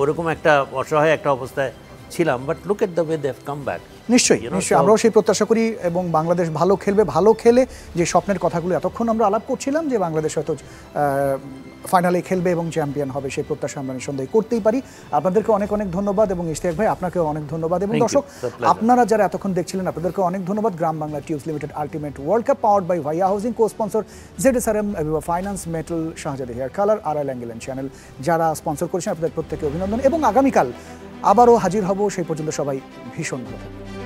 [SPEAKER 2] ওরকম একটা অসহায় একটা অবস্থায় ছিলাম, but look at the way they have come back.
[SPEAKER 1] নিশ্চয়ই নিশ্চয়ই আমরাও সেই প্রত্যাশা করি এবং বাংলাদেশ ভালো খেলবে, ভালো খেলে যে স্বপ্নের কথাগুলো এতক্ষণ আমরা আলাপ করছিলাম যে বাংলাদেশ হয়তো ফাইনালে খেলবে এবং চ্যাম্পিয়ন হবে, সেই প্রত্যাশা আমরা নিঃসন্দেহে করতেই পারি। আপনাদেরকে অনেক অনেক ধন্যবাদ এবং ইশতিয়াক ভাই আপনাকেও অনেক ধন্যবাদ এবং
[SPEAKER 2] Thank you.
[SPEAKER 1] দর্শক
[SPEAKER 2] It's a pleasure.
[SPEAKER 1] আপনারা যারা এতক্ষণ দেখছিলেন আপনাদেরকে অনেক ধন্যবাদ। Gram Bangla tubes limited ultimate world cup powered by Bhaiya housing, co sponsor ZSRM, Aviva finance, metal, Shahzadi hair colour, RL angle and channel যারা স্পন্সর করেছেন আপনাদের প্রত্যেকে অভিনন্দন এবং আগামীকাল আবারও হাজির হব। সেই পর্যন্ত সবাই ভীষণ ভালো থাকবেন।